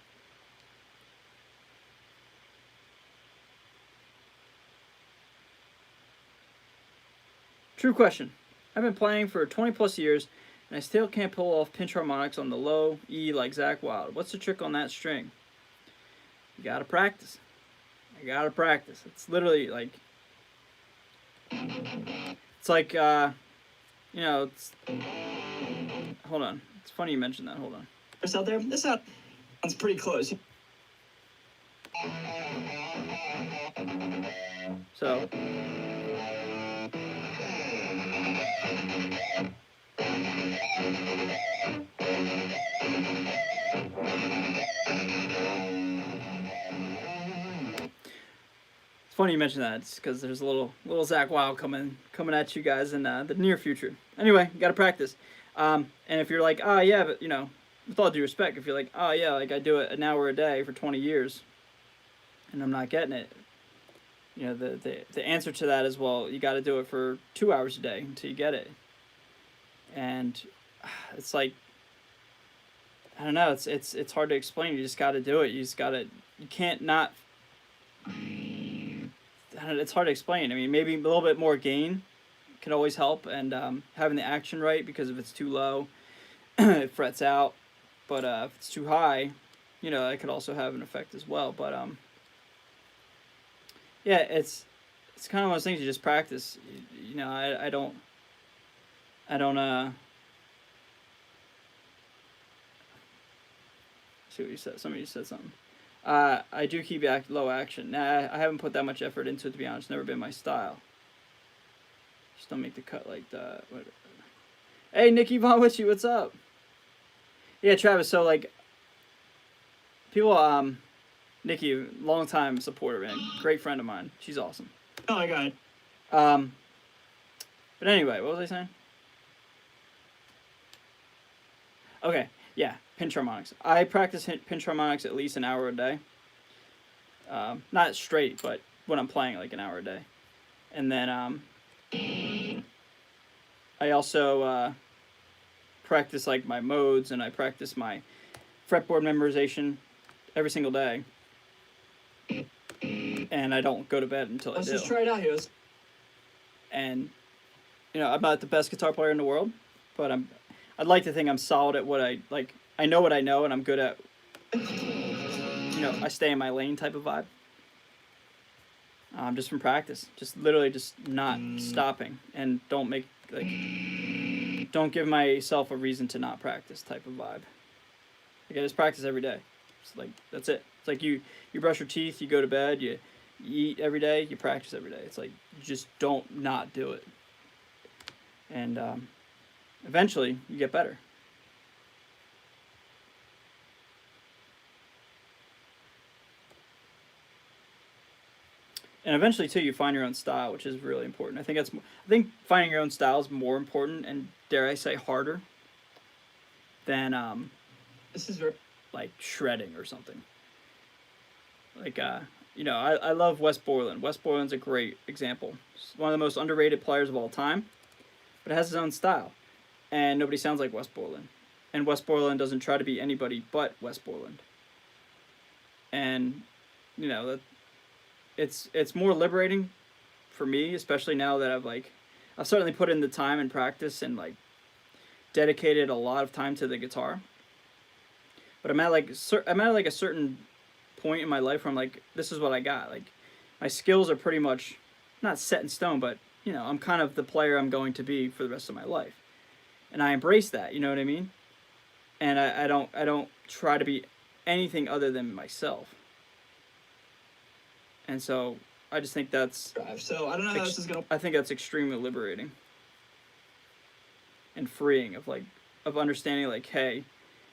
True question. I've been playing for 20 plus years, and I still can't pull off pinch harmonics on the low E like Zakk Wylde. What's the trick on that string? You gotta practice. I gotta practice. It's literally like, it's like, you know, it's, hold on. It's funny you mentioned that. Hold on. out there. This sounds pretty close. So, it's funny you mentioned that. It's because there's a little Zakk Wylde coming at you guys in the near future. Anyway, you gotta practice. And if you're like, oh yeah, but you know, with all due respect, if you're like, oh yeah, like I do it an hour a day for 20 years, and I'm not getting it, you know, the answer to that is, well, you got to do it for 2 hours a day until you get it. And it's like, I don't know, it's hard to explain. You just got to do it. You can't not. I don't know, it's hard to explain. I mean, maybe a little bit more gain can always help, and having the action right, because if it's too low, it frets out. But if it's too high, you know, it could also have an effect as well. But yeah, it's kind of one of those things you just practice. You know, I don't see what you said. Somebody said something. I do keep low action. Nah, I haven't put that much effort into it, to be honest. Never been my style. Just don't make the cut like that. Hey, Nikki Von Witchy, what's up? Yeah, Travis. So like, people, Nikki, longtime supporter and great friend of mine. She's awesome. Oh, I got it. But anyway, what was I saying? Okay, yeah, pinch harmonics. I practice pinch harmonics at least an hour a day. Not straight, but when I'm playing like an hour a day. And then I also practice like my modes, and I practice my fretboard memorization every single day. And I don't go to bed until Let's I do. just try it out here. And you know, I'm not the best guitar player in the world, but I'd like to think I'm solid at what I like. I know what I know, and I'm good at, you know, I stay in my lane type of vibe. Just from practice, just literally just not stopping, and don't give myself a reason to not practice type of vibe. Like, I just practice every day. It's like, that's it. It's like you brush your teeth, you go to bed, you eat every day, you practice every day. It's like, you just don't not do it. And eventually you get better. And eventually too, you find your own style, which is really important. I think finding your own style is more important, and dare I say harder, than This is very... like shredding or something. Like you know, I love Wes Borland. Wes Borland's a great example. He's one of the most underrated players of all time, but has his own style, and nobody sounds like Wes Borland. And Wes Borland doesn't try to be anybody but Wes Borland. And you know, that it's more liberating for me, especially now that I've certainly put in the time and practice and like dedicated a lot of time to the guitar. But I'm at like a certain point in my life where I'm like, this is what I got. Like, my skills are pretty much not set in stone, but you know, I'm kind of the player I'm going to be for the rest of my life, and I embrace that. You know what I mean? And I don't try to be anything other than myself. And so I just think that's... So I don't know how this is gonna... I think that's extremely liberating and freeing of understanding like, hey,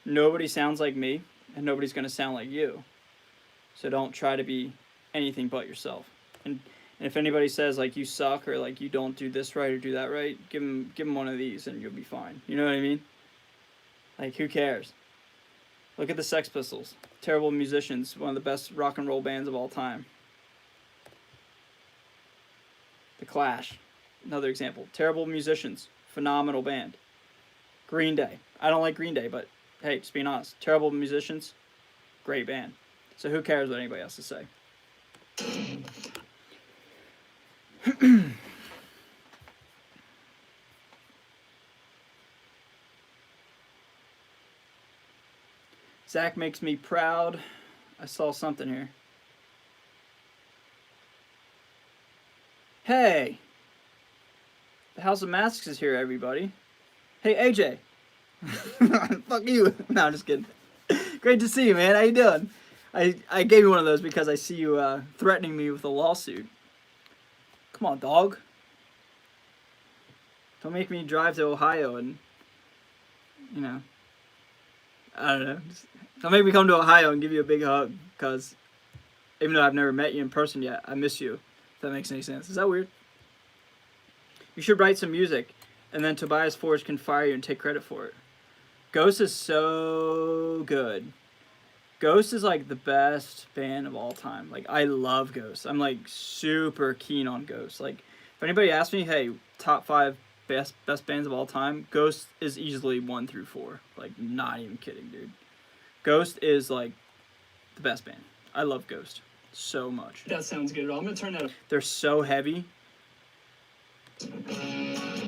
nobody sounds like me, and nobody's gonna sound like you. So don't try to be anything but yourself. And if anybody says like you suck or like you don't do this right or do that right, give them one of these and you'll be fine. You know what I mean? Like, who cares? Look at the Sex Pistols. Terrible musicians, one of the best rock and roll bands of all time. The Clash, another example. Terrible musicians, phenomenal band. Green Day. I don't like Green Day, but hey, just being honest. Terrible musicians, great band. So who cares what anybody else to say? Zach makes me proud. I saw something here. Hey! The House of Masks is here, everybody. Hey, AJ! Fuck you! No, I'm just kidding. Great to see you, man. How you doing? I gave you one of those because I see you threatening me with a lawsuit. Come on, dog. Don't make me drive to Ohio and, you know, I don't know. Don't make me come to Ohio and give you a big hug, because even though I've never met you in person yet, I miss you. If that makes any sense. Is that weird? You should write some music, and then Tobias Forge can fire you and take credit for it. Ghost is so good. Ghost is like the best band of all time. Like, I love Ghost. I'm like super keen on Ghost. Like, if anybody asks me, hey, top 5 best bands of all time, Ghost is easily 1 through 4. Like, not even kidding, dude. Ghost is like the best band. I love Ghost so much. That sounds good. I'm gonna turn that up. They're so heavy,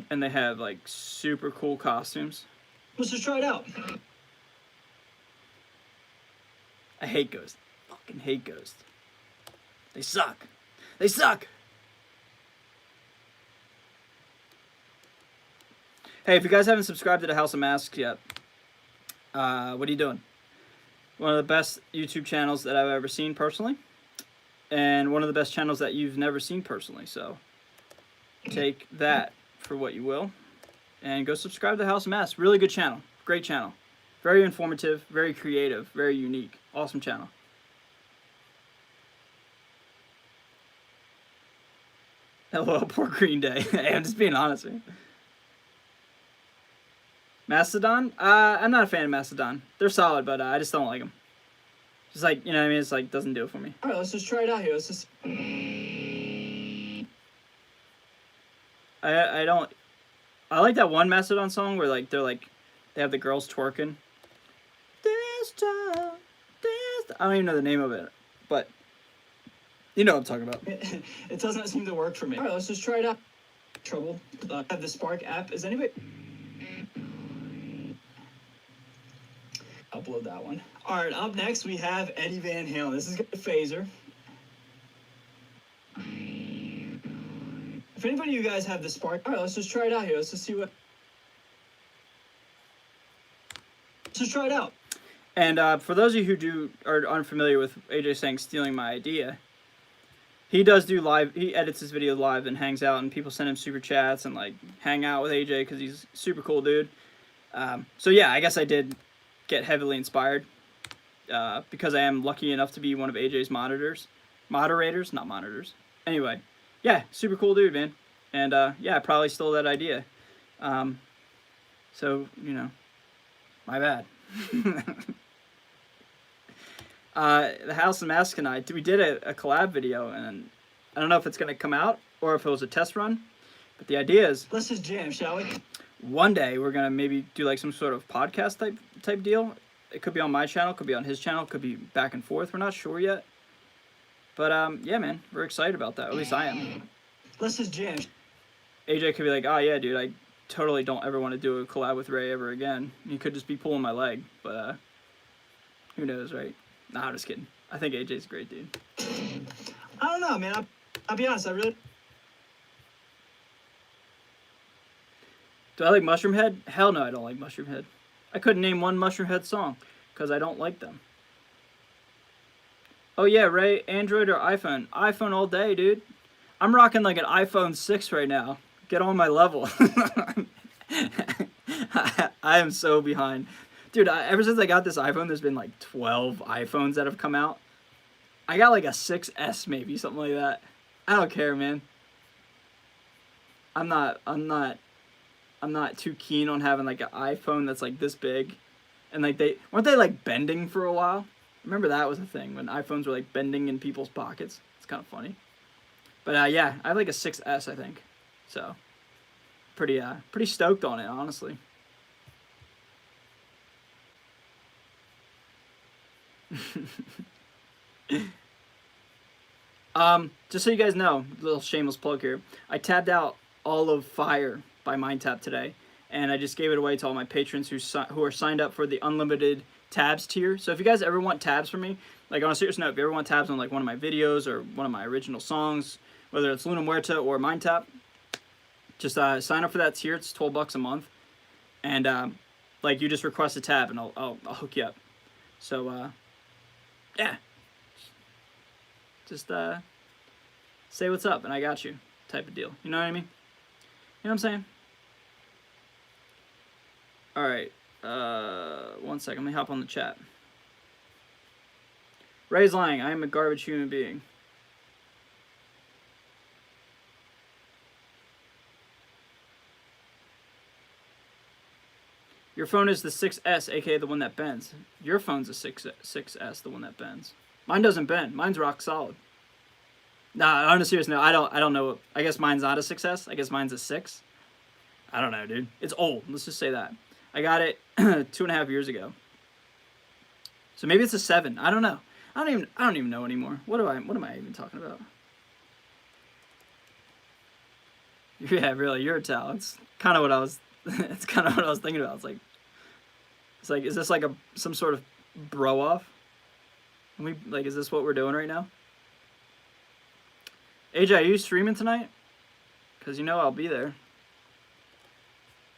and they have like super cool costumes. Let's just try it out. I hate Ghost. Fucking hate Ghost. They suck. They suck. Hey, if you guys haven't subscribed to the House of Masks yet, what are you doing? One of the best YouTube channels that I've ever seen personally, and one of the best channels that you've never seen personally. So take that for what you will, and go subscribe to the House of Masks. Really good channel. Great channel. Very informative, very creative, very unique. Awesome channel. Hello, poor Green Day. Hey, I'm just being honest, man. Mastodon? I'm not a fan of Mastodon. They're solid, but I just don't like them. Just like, you know what I mean? It's like, doesn't do it for me. All right, let's just try it out here. Let's just. I like that one Mastodon song where like they have the girls twerking. This time, I don't even know the name of it, but you know what I'm talking about. It doesn't seem to work for me. All right, let's just try it out. Trouble. Have the Spark app. Is anybody? Upload that one. All right, up next we have Eddie Van Halen. This is Phaser. If anybody of you guys have the Spark, all right, let's just try it out here. Let's just see what. Let's just try it out. And for those of you who are unfamiliar with AJ saying stealing my idea, he does do live. He edits his videos live and hangs out, and people send him super chats and like hang out with AJ because he's a super cool dude. So yeah, I guess I did get heavily inspired because I am lucky enough to be one of AJ's moderators, not monitors. Anyway, yeah, super cool dude, man. And yeah, I probably stole that idea. So you know, my bad. The House of Mask and I, we did a collab video, and I don't know if it's gonna come out or if it was a test run, but the idea is let's just jam, shall we? One day we're gonna maybe do like some sort of podcast type deal. It could be on my channel, could be on his channel, could be back and forth. We're not sure yet, but yeah, man, we're excited about that. At least I am. Let's just jam. AJ could be like, oh yeah, dude, I totally don't ever want to do a collab with Ray ever again. He could just be pulling my leg, but who knows, right? Nah, I'm just kidding. I think AJ's a great dude. I don't know, man. I'll be honest. I really. Do I like Mushroom Head? Hell no, I don't like Mushroom Head. I couldn't name one Mushroom Head song because I don't like them. Oh yeah, Ray, Android or iPhone? iPhone all day, dude. I'm rocking like an iPhone 6 right now. Get on my level. I am so behind. Dude, ever since I got this iPhone, there's been like 12 iPhones that have come out. I got like a 6S maybe, something like that. I don't care, man. I'm not too keen on having like an iPhone that's like this big. And like weren't they like bending for a while? Remember that was a thing when iPhones were like bending in people's pockets. It's kind of funny. But yeah, I have like a 6S, I think. So pretty stoked on it, honestly. Just so you guys know, little shameless plug here. I tabbed out all of Fire by MindTap today, and I just gave it away to all my patrons who are signed up for the unlimited tabs tier. So if you guys ever want tabs from me, like on a serious note, if you ever want tabs on like one of my videos or one of my original songs, whether it's Luna Muerta or MindTap, just sign up for that tier. It's $12 a month, and like you just request a tab, and I'll hook you up. So yeah, just say what's up, and I got you, type of deal. You know what I mean? You know what I'm saying? All right, 1 second. Let me hop on the chat. Ray's lying. I am a garbage human being. Your phone is the 6S, aka the one that bends. Your phone's a 6S, the one that bends. Mine doesn't bend. Mine's rock solid. Nah, on a serious note, I don't know. I guess mine's not a 6S. I guess mine's a 6. I don't know, dude. It's old. Let's just say that. I got it 2.5 years ago. So maybe it's a 7. I don't know. I don't even know anymore. What am I even talking about? Yeah, really, you're a talent. It's kind of what I was thinking about. It's like is this like some sort of bro off? Is this what we're doing right now? AJ, are you streaming tonight? Because you know I'll be there.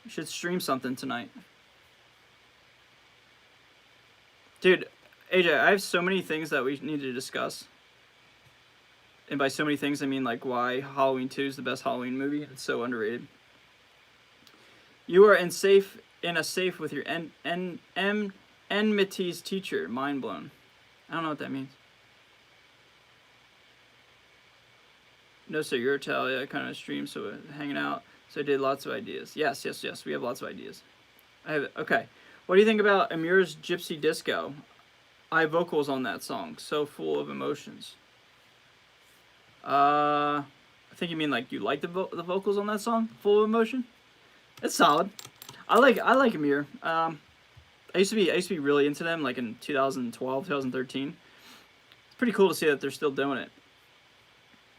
You should stream something tonight. Dude, AJ, I have so many things that we need to discuss. And by so many things, I mean like why Halloween 2 is the best Halloween movie. It's so underrated. You are in a safe with your enmity's teacher. Mind blown. I don't know what that means. No, sir, you're Italia. I kind of stream, so we're hanging out. So I did lots of ideas. Yes. We have lots of ideas. Okay. What do you think about Amir's Gypsy Disco? I vocals on that song. So full of emotions. I think you mean like you like the vocals on that song, full of emotion. It's solid. I like Amir. I used to be really into them like in 2012, 2013. It's pretty cool to see that they're still doing it.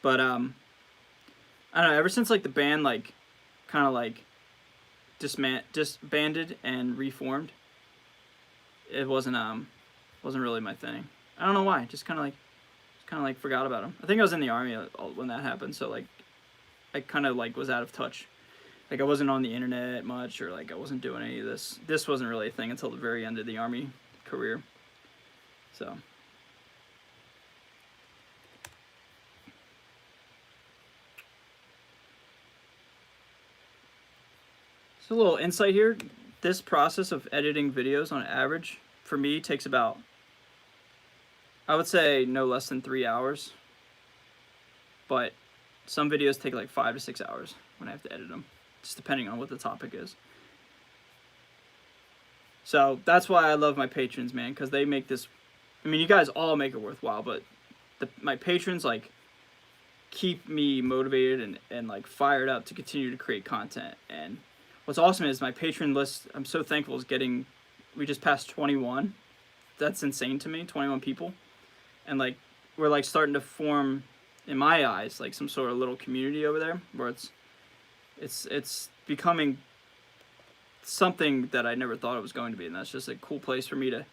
But I don't know. Ever since like the band like kind of like disbanded and reformed, it wasn't really my thing. I don't know why. Just kind of like forgot about them. I think I was in the army when that happened, so like I kind of like was out of touch. Like I wasn't on the internet much, or like I wasn't doing any of this. This wasn't really a thing until the very end of the army career. So. So a little insight here. This process of editing videos on average, for me, takes about, I would say, no less than 3 hours. But some videos take like 5 to 6 hours when I have to edit them, just depending on what the topic is. So that's why I love my patrons, man, because they make this, I mean, you guys all make it worthwhile, but my patrons, like, keep me motivated and like fired up to continue to create content. And what's awesome is my patron list, I'm so thankful, is getting, we just passed 21. That's insane to me, 21 people. And like, we're like starting to form, in my eyes, like some sort of little community over there where it's becoming something that I never thought it was going to be. And that's just a cool place for me to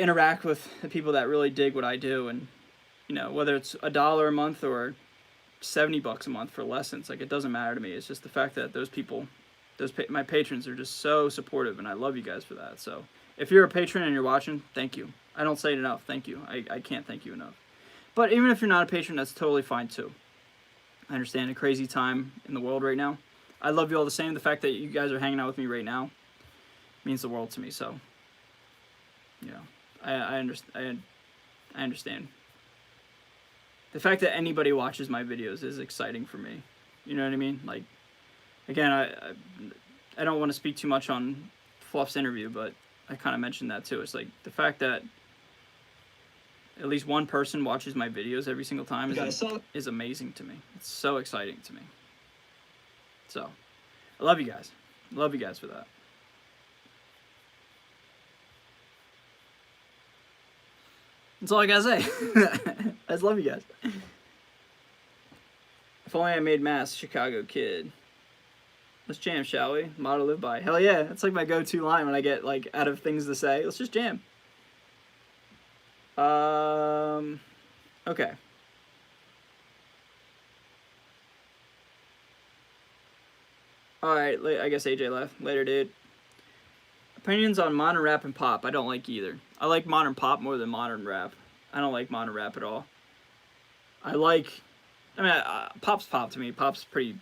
interact with the people that really dig what I do. And, you know, whether it's $1 a month or $70 a month for lessons, like, it doesn't matter to me. It's just the fact that those people, my patrons, are just so supportive, and I love you guys for that. So if you're a patron and you're watching, thank you. I don't say it enough. Thank you. I can't thank you enough. But even if you're not a patron, that's totally fine too. I understand a crazy time in the world right now. I love you all the same. The fact that you guys are hanging out with me right now means the world to me. So, yeah, I understand. The fact that anybody watches my videos is exciting for me. You know what I mean? Like, again, I don't want to speak too much on Fluff's interview, but I kind of mentioned that too. It's like the fact that at least one person watches my videos every single time is amazing to me. It's so exciting to me. So, I love you guys. I love you guys for that. That's all I gotta say. I just love you guys. If only I made Mass Chicago Kid. Let's jam, shall we? Motto to live by. Hell yeah, that's like my go-to line when I get like out of things to say. Let's just jam. Okay. Alright, I guess AJ left. Later, dude. Opinions on modern rap and pop. I don't like either. I like modern pop more than modern rap. I don't like modern rap at all. Pop's pop to me. Pop's pretty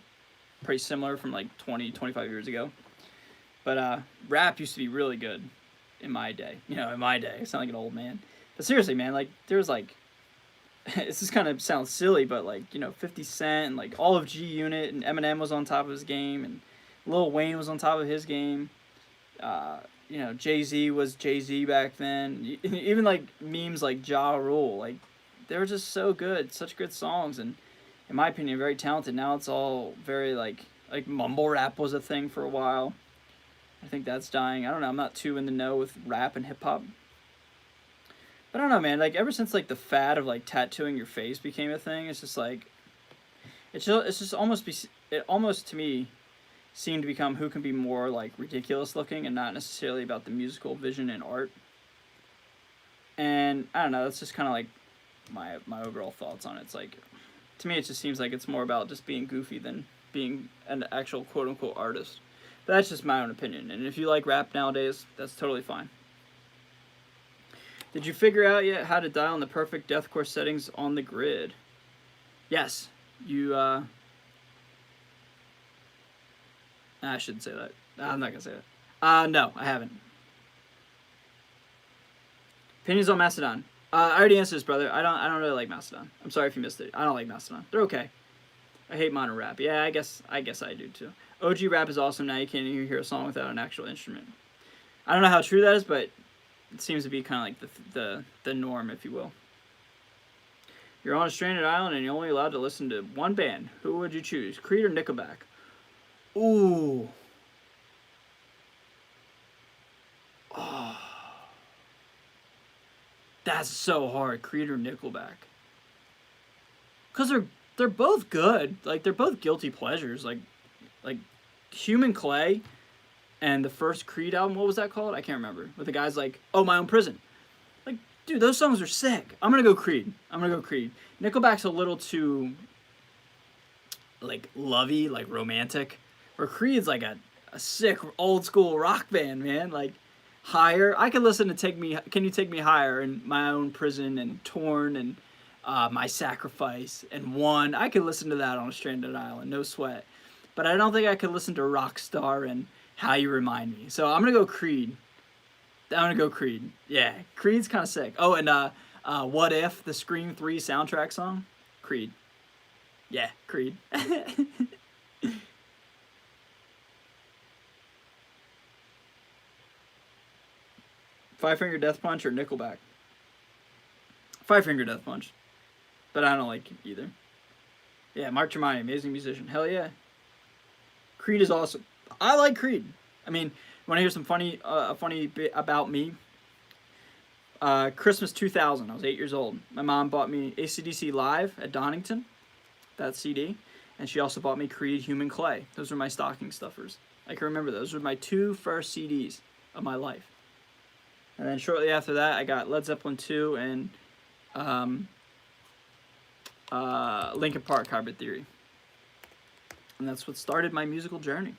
similar from like 20, 25 years ago. But rap used to be really good in my day. You know, in my day. I sound like an old man. But seriously, man, like, there was like, this just kind of sounds silly, but like, you know, 50 Cent and like all of G Unit, and Eminem was on top of his game, and Lil Wayne was on top of his game. You know, Jay-Z was Jay-Z back then. Even like memes like Ja Rule, like, they were just so good, such good songs, and in my opinion, very talented. Now it's all very like mumble rap was a thing for a while. I think that's dying. I don't know. I'm not too in the know with rap and hip hop. But I don't know, man. Like, ever since like the fad of like tattooing your face became a thing, it's just like it almost to me seemed to become who can be more like ridiculous looking and not necessarily about the musical vision and art. And I don't know. That's just kind of like my overall thoughts on it. It's like, to me, it just seems like it's more about just being goofy than being an actual quote unquote artist. But that's just my own opinion. And if you like rap nowadays, that's totally fine. Did you figure out yet how to dial in the perfect deathcore settings on the grid? Yes. I shouldn't say that. I'm not going to say that. No, I haven't. Opinions on Mastodon. I already answered this, brother. I don't really like Mastodon. I'm sorry if you missed it. I don't like Mastodon. They're okay. I hate modern rap. Yeah, I guess I do too. OG rap is awesome. Now you can't even hear a song without an actual instrument. I don't know how true that is, but It seems to be kind of like the norm, if you will. You're on a stranded island and you're only allowed to listen to one band. Who would you choose, Creed or Nickelback? Ooh. Oh. That's so hard, Creed or Nickelback. Cause they're both good. Like they're both guilty pleasures. Like Human Clay and the first Creed album, what was that called? I can't remember. With the guys like, oh, My Own Prison. Like, dude, those songs are sick. I'm gonna go Creed. Nickelback's a little too, like, lovey, like, romantic. Or Creed's like a sick, old school rock band, man. Like, Higher. I could listen to Can You Take Me Higher and My Own Prison and Torn and My Sacrifice and One. I could listen to that on a stranded island, no sweat. But I don't think I could listen to Rockstar and How You Remind Me. So I'm gonna go Creed. Yeah, Creed's kind of sick. Oh, and What If, the Scream 3 soundtrack song? Creed. Yeah, Creed. Five Finger Death Punch or Nickelback? Five Finger Death Punch. But I don't like either. Yeah, Mark Tremonti, amazing musician. Hell yeah. Creed is awesome. I like Creed. I mean, want to hear some a funny bit about me? Christmas 2000, I was 8 years old. My mom bought me AC/DC Live at Donington, that CD, and she also bought me Creed, Human Clay. Those were my stocking stuffers. I can remember those were my two first CDs of my life. And then shortly after that, I got Led Zeppelin 2 and Linkin Park, Hybrid Theory. And that's what started my musical journey.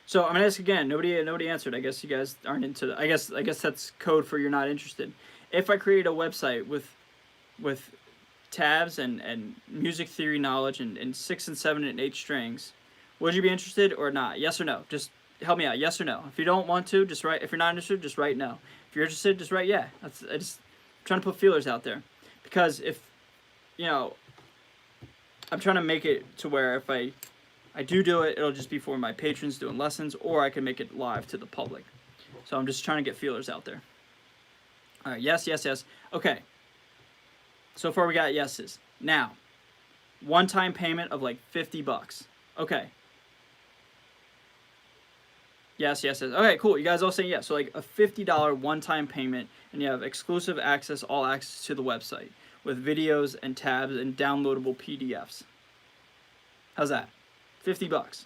So I'm gonna ask again. Nobody answered. I guess you guys aren't into. I guess that's code for you're not interested. If I create a website with tabs and music theory knowledge and 6 and 7 and 8 strings, would you be interested or not? Yes or no? Just help me out. Yes or no? If you don't want to, just write. If you're not interested, just write no. If you're interested, just write yeah. I'm trying to put feelers out there, because if I'm trying to make it to where if I do it, it'll just be for my patrons doing lessons, or I can make it live to the public. So I'm just trying to get feelers out there. All right, yes. Okay. So far we got yeses. Now, one-time payment of like $50. Okay. Yes. Okay, cool. You guys all saying yes. So like a $50 one-time payment, and you have exclusive access, all access to the website with videos and tabs and downloadable PDFs. How's that? $50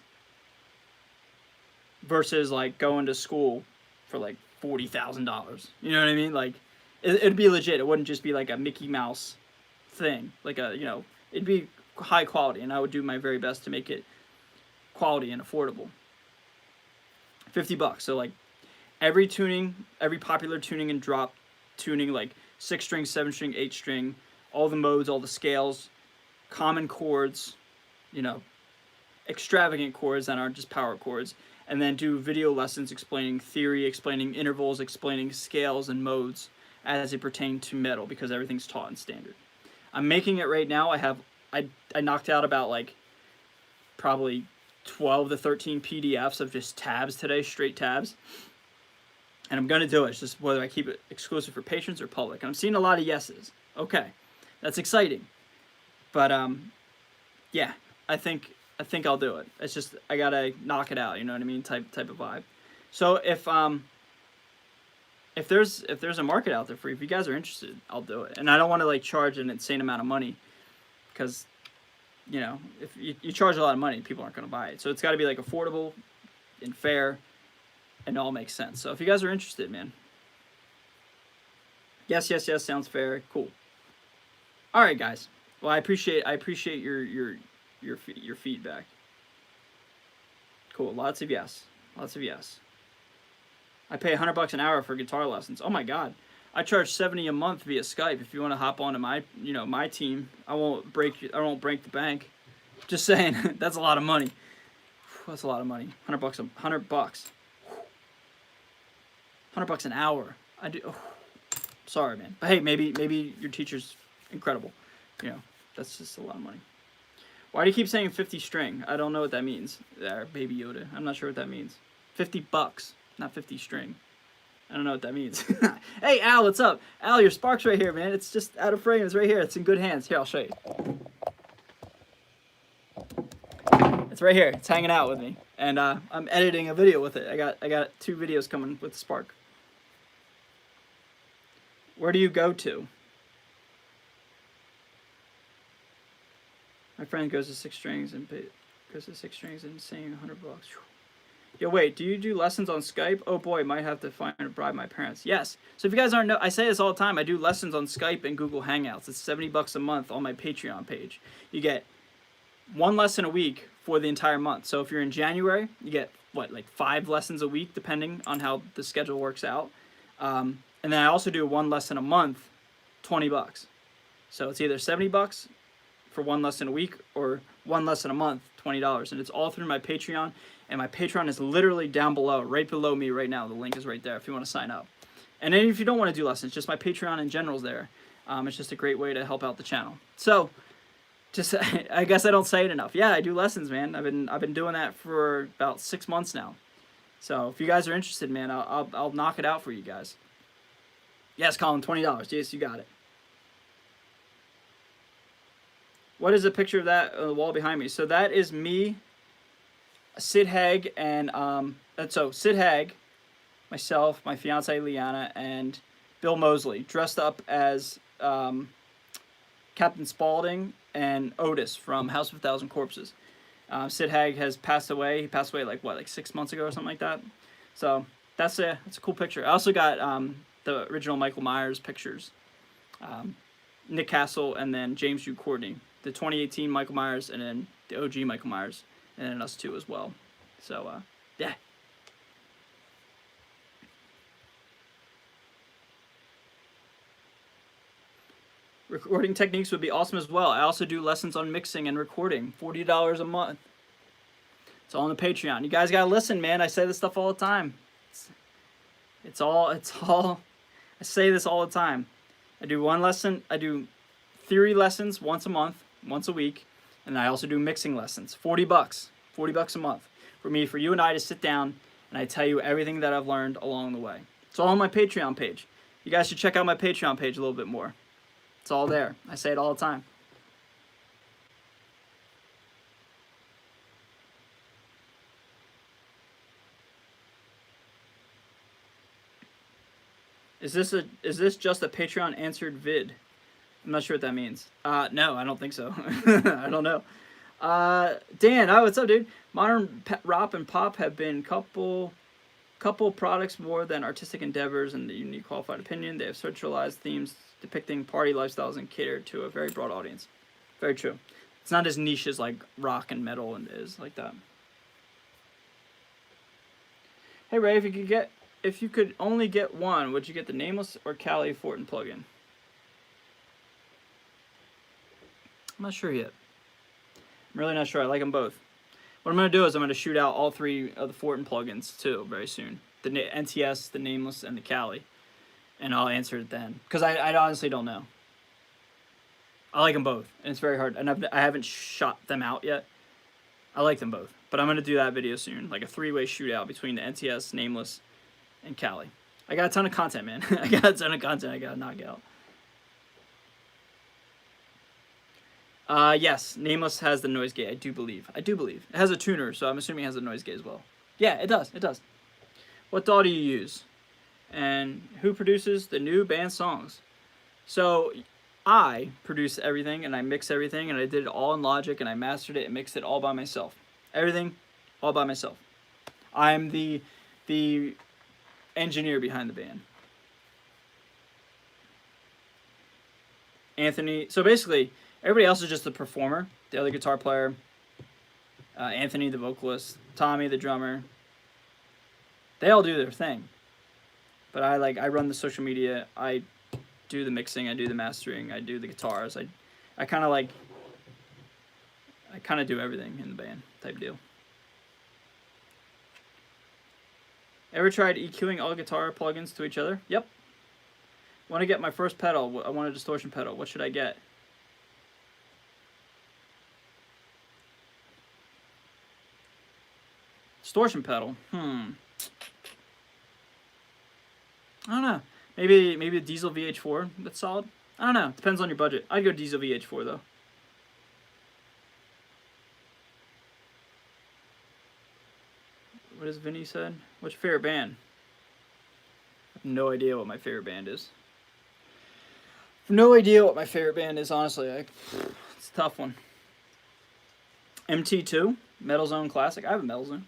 versus like going to school for like $40,000. You know what I mean? Like it'd be legit. It wouldn't just be like a Mickey Mouse thing. Like it'd be high quality, and I would do my very best to make it quality and affordable. $50. So like every popular tuning and drop tuning, like 6 string, 7 string, 8 string, all the modes, all the scales, common chords, extravagant chords that aren't just power chords, and then do video lessons explaining theory, explaining intervals, explaining scales and modes as it pertain to metal, because everything's taught in standard. I'm making it right now. I knocked out about like probably 12 to 13 PDFs of just tabs today, straight tabs. And I'm going to do it. It's just whether I keep it exclusive for patrons or public. And I'm seeing a lot of yeses. Okay. That's exciting. But yeah, I think I'll do it. It's just I got to knock it out, you know what I mean? Type of vibe. So if there's a market out there for you, if you guys are interested, I'll do it. And I don't want to like charge an insane amount of money, because if you charge a lot of money, people aren't going to buy it. So it's got to be like affordable and fair, and it all makes sense. So if you guys are interested, man. Yes, sounds fair. Cool. All right, guys. Well, I appreciate your feedback. Cool. Lots of yes. I pay $100 an hour for guitar lessons. Oh my God. I charge $70 a month via Skype. If you want to hop onto my team, I won't break the bank. Just saying, that's a lot of money. That's a lot of money. $100 $100 an hour. I do. Oh, sorry, man. But hey, maybe your teacher's incredible. That's just a lot of money. Why do you keep saying 50 string? I don't know what that means. There, Baby Yoda. I'm not sure what that means. $50, not 50 string. I don't know what that means. Hey, Al, what's up? Al, your Spark's right here, man. It's just out of frame. It's right here. It's in good hands. Here, I'll show you. It's right here. It's hanging out with me. And I'm editing a video with it. I got 2 videos coming with Spark. Where do you go to? My friend goes to 6 strings and saying $100. Yo, wait, do you do lessons on Skype? Oh boy, might have to find a bribe my parents. Yes. So if you guys aren't know, I say this all the time. I do lessons on Skype and Google Hangouts. It's $70 a month on my Patreon page. You get 1 lesson a week for the entire month. So if you're in January, you get like 5 lessons a week, depending on how the schedule works out. And then I also do 1 lesson a month, $20. So it's either $70 for 1 lesson a week or 1 lesson a month, $20. And it's all through my Patreon. And my Patreon is literally down below, right below me right now. The link is right there if you want to sign up. And then if you don't want to do lessons, just my Patreon in general is there. It's just a great way to help out the channel. So, just I guess I don't say it enough. Yeah, I do lessons, man. I've been doing that for about 6 months now. So if you guys are interested, man, I'll knock it out for you guys. Yes, Colin, $20. Yes, you got it. What is a picture of that on the wall behind me? So that is me, Sid Haig, and so Sid Haig, myself, my fiance Liana, and Bill Mosley dressed up as Captain Spaulding and Otis from House of a Thousand Corpses. Sid Haig has passed away. He passed away like 6 months ago or something like that. So that's a cool picture. I also got the original Michael Myers pictures, Nick Castle and then James Jude Courtney, the 2018 Michael Myers, and then the OG Michael Myers, and then us 2 as well. So yeah. Recording techniques would be awesome as well. I also do lessons on mixing and recording, $40 a month. It's all on the Patreon. You guys gotta listen, man. I say this stuff all the time. It's all. I say this all the time. I do 1 lesson. I do theory lessons once a month, once a week, and I also do mixing lessons. $40, $40 a month for you and I to sit down and I tell you everything that I've learned along the way. It's all on my Patreon page. You guys should check out my Patreon page a little bit more. It's all there. I say it all the time. Is this just a Patreon answered vid? I'm not sure what that means. No, I don't think so. I don't know. Dan, what's up, dude? Modern rap and pop have been couple products more than artistic endeavors in the unique qualified opinion. They have centralized themes depicting party lifestyles and cater to a very broad audience. Very true. It's not as niche as like rock and metal and is like that. Hey Ray, if you could only get one, would you get the Nameless or Kali Fortin plugin? I'm not sure yet. I'm really not sure. I like them both. What I'm going to do is I'm going to shoot out all 3 of the Fortin plugins too very soon. The NTS, the Nameless, and the Kali. And I'll answer it then. Because I honestly don't know. I like them both. And it's very hard. And I haven't shot them out yet. I like them both. But I'm going to do that video soon. Like a 3-way shootout between the NTS, Nameless, and Kali. I got a ton of content, man. I got a ton of content I got to knock out. Yes, Nameless has the noise gate, I do believe. It has a tuner, so I'm assuming it has a noise gate as well. Yeah, it does. What DAW do you use? And who produces the new band songs? So, I produce everything, and I mix everything, and I did it all in Logic, and I mastered it and mixed it all by myself. Everything, all by myself. I'm the engineer behind the band. Anthony, so basically, everybody else is just the performer, the other guitar player, Anthony, the vocalist, Tommy, the drummer. They all do their thing. But I run the social media, I do the mixing, I do the mastering, I do the guitars. I kind of do everything in the band type deal. Ever tried EQing all guitar plugins to each other? Yep. Want to get my first pedal. I want a distortion pedal. What should I get? Distortion pedal. I don't know. Maybe a diesel VH4. That's solid. I don't know. Depends on your budget. I'd go diesel VH4 though. What has Vinny said? What's your favorite band? I have no idea what my favorite band is. No idea what my favorite band is, honestly. It's a tough one. MT2, Metal Zone Classic. I have a Metal Zone.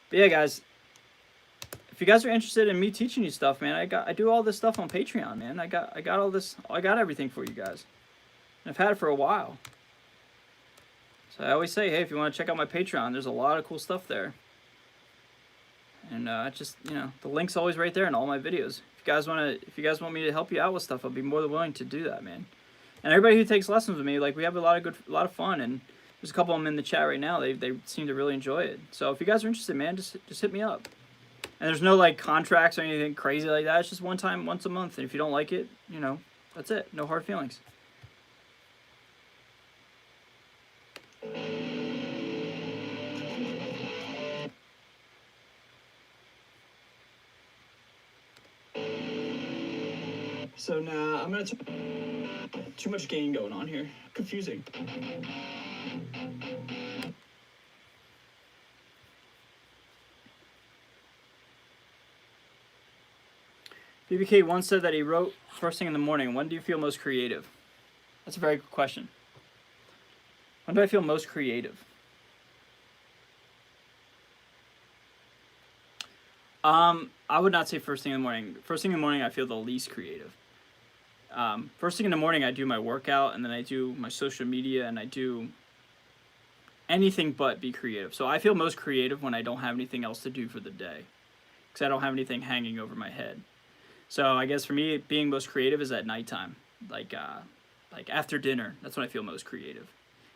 But yeah, guys, if you guys are interested in me teaching you stuff, man, I do all this stuff on Patreon, man. I got all this. I got everything for you guys. And I've had it for a while. So I always say, hey, if you want to check out my Patreon, there's a lot of cool stuff there. And just, you know, the link's always right there in all my videos. If you guys want me to help you out with stuff, I'll be more than willing to do that, man. And everybody who takes lessons with me, like, we have a lot of fun, and there's a couple of them in the chat right now. They seem to really enjoy it. So if you guys are interested, man, just hit me up. And there's no like contracts or anything crazy like that. It's just one time, once a month. And if you don't like it, you know, that's it. No hard feelings. So now I'm gonna too much gain going on here. Confusing. BBK once said that he wrote first thing in the morning. When do you feel most creative? That's a very good question. When do I feel most creative? I would not say first thing in the morning. First thing in the morning, I feel the least creative. First thing in the morning, I do my workout, and then I do my social media, and I do anything but be creative. So I feel most creative when I don't have anything else to do for the day, because I don't have anything hanging over my head. So I guess for me, being most creative is at nighttime, like after dinner. That's when I feel most creative,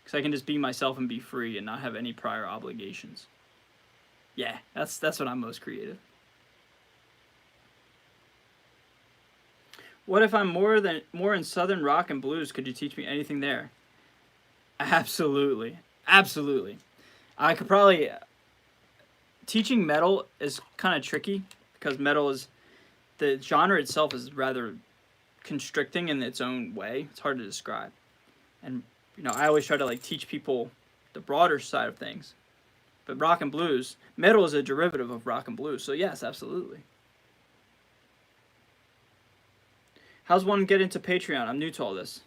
because I can just be myself and be free and not have any prior obligations. Yeah, that's when I'm most creative. What if I'm more in Southern rock and blues? Could you teach me anything there? Absolutely. I could probably... Teaching metal is kind of tricky, because metal is... The genre itself is rather constricting in its own way. It's hard to describe. And, you know, I always try to, like, teach people the broader side of things. But rock and blues... Metal is a derivative of rock and blues, so yes, absolutely. How's one get into Patreon? I'm new to all this.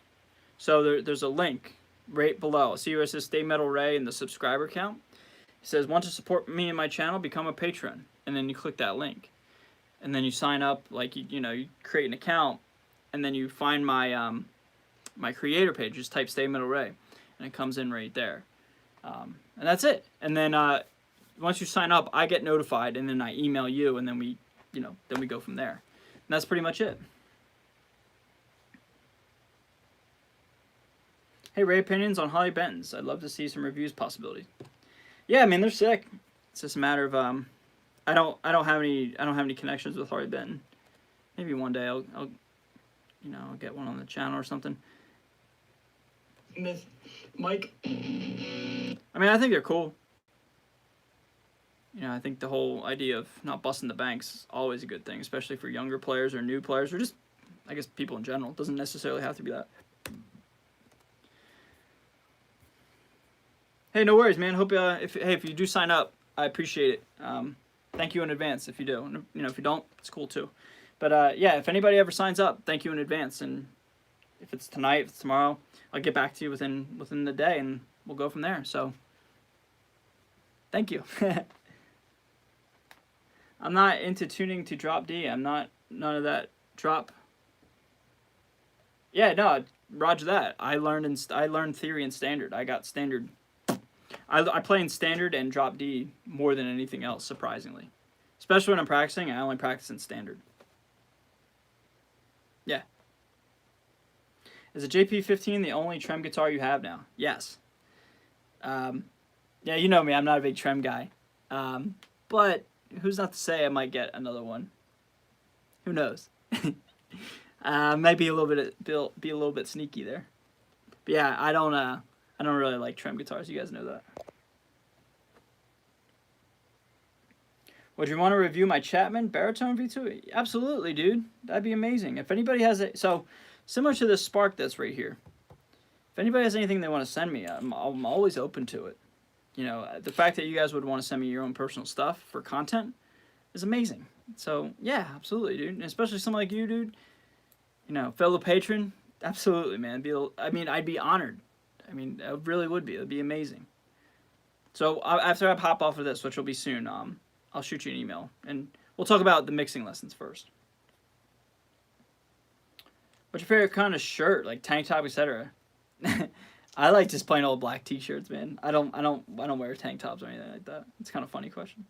So there's a link right below. See where it says Stay Metal Ray and the subscriber count? It says, want to support me and my channel? Become a patron. And then you click that link. And then you sign up, like, you know, you create an account. And then you find my my creator page. Just type Stay Metal Ray. And it comes in right there. And that's it. And then once you sign up, I get notified. And then I email you. And then we go from there. And that's pretty much it. Hey, Ray, opinions on Holly Bentons. I'd love to see some reviews possibilities. Yeah, I mean, they're sick. It's just a matter of I don't have any connections with Harley Benton. Maybe one day I'll get one on the channel or something. Mike. I mean, I think they're cool. You know, I think the whole idea of not busting the banks is always a good thing, especially for younger players or new players or just, I guess, people in general. It doesn't necessarily have to be that. Hey, no worries, man. Hope if you do sign up, I appreciate it. Thank you in advance if you do. And, you know, if you don't, it's cool too. But yeah, if anybody ever signs up, thank you in advance. And if it's tonight, if it's tomorrow, I'll get back to you within the day, and we'll go from there. So, thank you. I'm not into tuning to drop D. I'm not none of that drop. Yeah, no, roger that. I learned theory and standard. I got standard. I play in standard and drop D more than anything else, surprisingly. Especially when I'm practicing, I only practice in standard. Yeah. Is a JP15 the only trem guitar you have now? Yes. Yeah, you know me, I'm not a big trem guy. But who's not to say I might get another one? Who knows? Might be a little bit sneaky there. But yeah, I don't really like trem guitars. You guys know that. Would you want to review my Chapman baritone V2? Absolutely, dude. That'd be amazing. If anybody has it, so similar to this Spark that's right here. If anybody has anything they want to send me, I'm always open to it. You know, the fact that you guys would want to send me your own personal stuff for content is amazing. So yeah, absolutely, dude. And especially someone like you, dude. You know, fellow patron, absolutely, man. I'd be honored. I mean, I really would be. It'd be amazing. So after I pop off of this, which will be soon, I'll shoot you an email, and we'll talk about the mixing lessons first. What's your favorite kind of shirt, like tank top, etc.? I like just plain old black t-shirts, man. I don't wear tank tops or anything like that. It's kind of a funny question.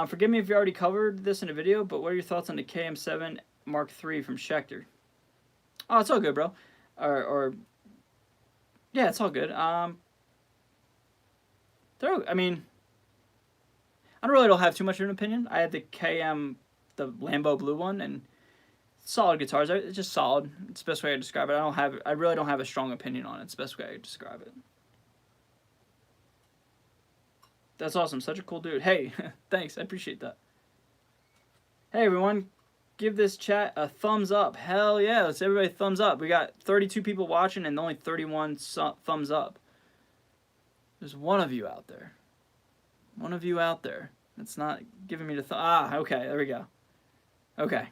Forgive me if you already covered this in a video, but what are your thoughts on the KM7 Mark III from Schecter? Oh, it's all good, bro. Yeah, it's all good. I don't have too much of an opinion. I had the KM, the Lambo blue one, and solid guitars. It's just solid. It's the best way I describe it. I really don't have a strong opinion on it. It's the best way I describe it. That's awesome. Such a cool dude. Hey, thanks. I appreciate that. Hey, everyone. Give this chat a thumbs up. Hell yeah. Let's everybody thumbs up. We got 32 people watching and only 31 thumbs up. There's one of you out there. One of you out there that's not giving me the okay, there we go. Okay.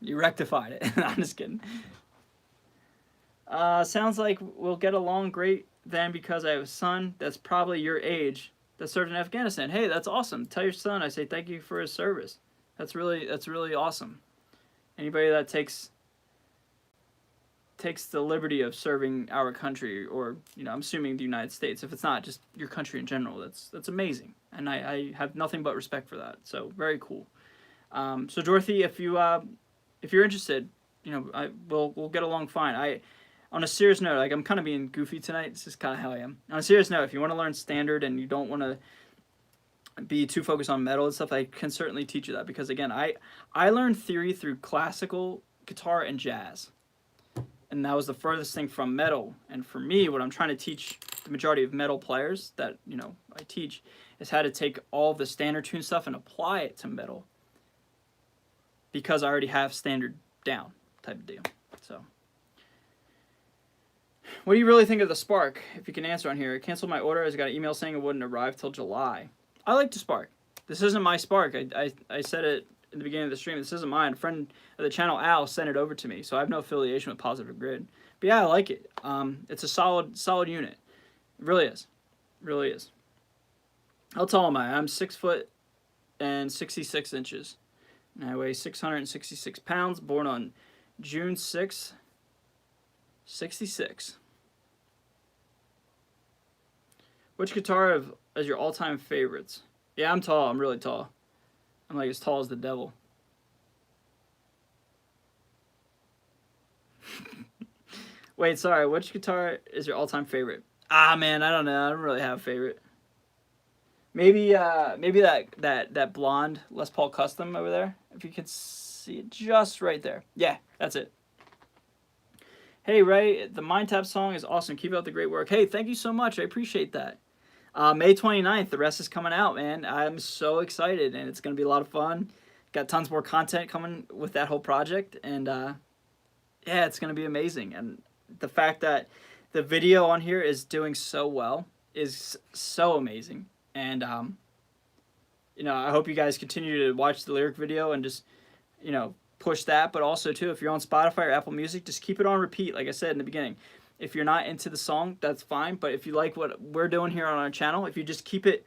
You rectified it. I'm just kidding. Sounds like we'll get along great then because I have a son that's probably your age that served in Afghanistan. Hey, that's awesome. Tell your son I say thank you for his service. That's really awesome. Anybody that takes the liberty of serving our country, or I'm assuming the United States, if it's not just your country in general, that's amazing, and I have nothing but respect for that. So very cool. So Dorothy, if you're interested, we'll get along fine. On a serious note, like I'm kind of being goofy tonight. This is kind of how I am. On a serious note, if you want to learn standard and you don't want to be too focused on metal and stuff, I can certainly teach you that, because again, I learned theory through classical guitar and jazz. And that was the furthest thing from metal. And for me, what I'm trying to teach the majority of metal players that, I teach, is how to take all the standard tune stuff and apply it to metal. Because I already have standard down type of deal. So, what do you really think of the Spark? If you can answer on here. I canceled my order as I got an email saying it wouldn't arrive till July. I like the Spark. This isn't my Spark. I said it in the beginning of the stream. This isn't mine. A friend of the channel, Al, sent it over to me, so I have no affiliation with Positive Grid. But yeah, I like it. It's a solid unit. It really is. It really is. How tall am I? I'm 6 foot and 66 inches. And I weigh 666 pounds. Born on June 6th, 66. Which guitar is your all-time favorites? Yeah, I'm tall. I'm really tall. I'm like as tall as the devil. Wait, sorry. Which guitar is your all-time favorite? Man, I don't know. I don't really have a favorite. Maybe that blonde Les Paul Custom over there. If you can see it just right there. Yeah, that's it. Hey, Ray, the Mind Tap song is awesome. Keep up the great work. Hey, thank you so much. I appreciate that. May 29th, the rest is coming out, man. I'm so excited, and it's going to be a lot of fun. Got tons more content coming with that whole project, and yeah, it's going to be amazing. And the fact that the video on here is doing so well is so amazing. And, I hope you guys continue to watch the lyric video and just, push that. But also, too, if you're on Spotify or Apple Music, just keep it on repeat, like I said in the beginning. If you're not into the song, that's fine. But if you like what we're doing here on our channel, if you just keep it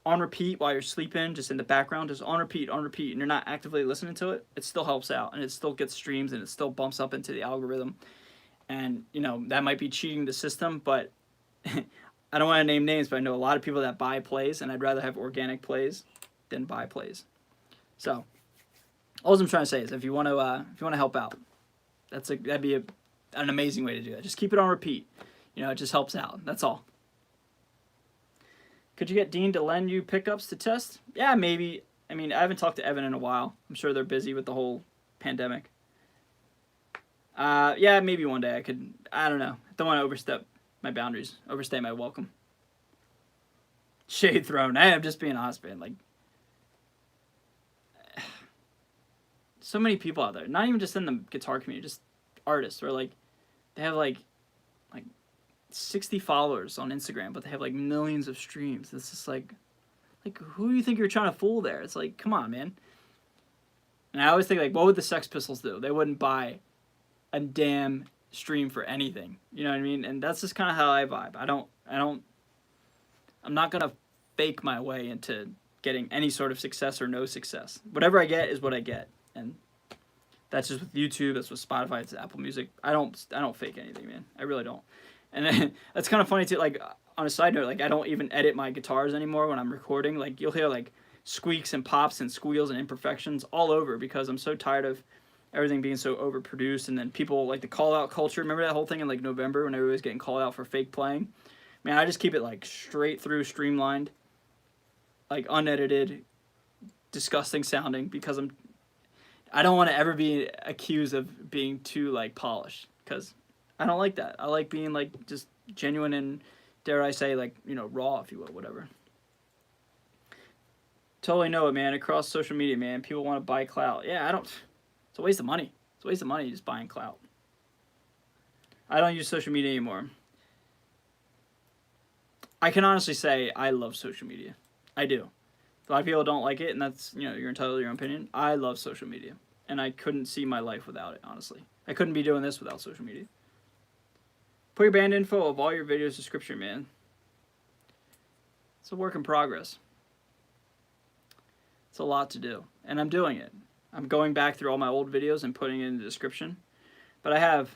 on repeat while you're sleeping, just in the background, just on repeat, and you're not actively listening to it, it still helps out. And it still gets streams, and it still bumps up into the algorithm. And, that might be cheating the system, but I don't want to name names, but I know a lot of people that buy plays, and I'd rather have organic plays than buy plays. So, all I'm trying to say is, if you want to help out, that'd be an amazing way to do that. Just keep it on repeat. It just helps out. That's all. Could you get Dean to lend you pickups to test? Yeah, maybe. I mean, I haven't talked to Evan in a while. I'm sure they're busy with the whole pandemic. Yeah, maybe one day I could. I don't know. I don't want to overstep my boundaries, overstay my welcome. Shade thrown. Hey, I'm just being honest, man. Like, so many people out there. Not even just in the guitar community, just artists. Or like, they have like 60 followers on Instagram, but they have like millions of streams. It's just like who do you think you're trying to fool there? It's like, come on, man. And I always think like, what would the Sex Pistols do? They wouldn't buy a damn stream for anything. You know what I mean? And that's just kind of how I vibe. I'm not gonna fake my way into getting any sort of success or no success. Whatever I get is what I get, and that's just with YouTube. That's with Spotify. It's Apple Music. I don't fake anything, man. I really don't. And then, that's kind of funny too. Like, on a side note, like, I don't even edit my guitars anymore when I'm recording. Like, you'll hear like squeaks and pops and squeals and imperfections all over because I'm so tired of everything being so overproduced. And then people like the call out culture. Remember that whole thing in like November when everybody was getting called out for fake playing? Man, I just keep it like straight through, streamlined, like unedited, disgusting sounding because I don't want to ever be accused of being too like polished because I don't like that. I like being like just genuine and, dare I say, like, you know, raw, if you will, whatever. Totally know it, man. Across social media, man, people want to buy clout. Yeah, it's a waste of money. It's a waste of money just buying clout. I don't use social media anymore. I can honestly say I love social media. I do. A lot of people don't like it, and that's, you know, you're entitled to your own opinion. I love social media, and I couldn't see my life without it, honestly. I couldn't be doing this without social media. Put your band info of all your videos description, man. It's a work in progress. It's a lot to do, and I'm doing it. I'm going back through all my old videos and putting it in the description, but I have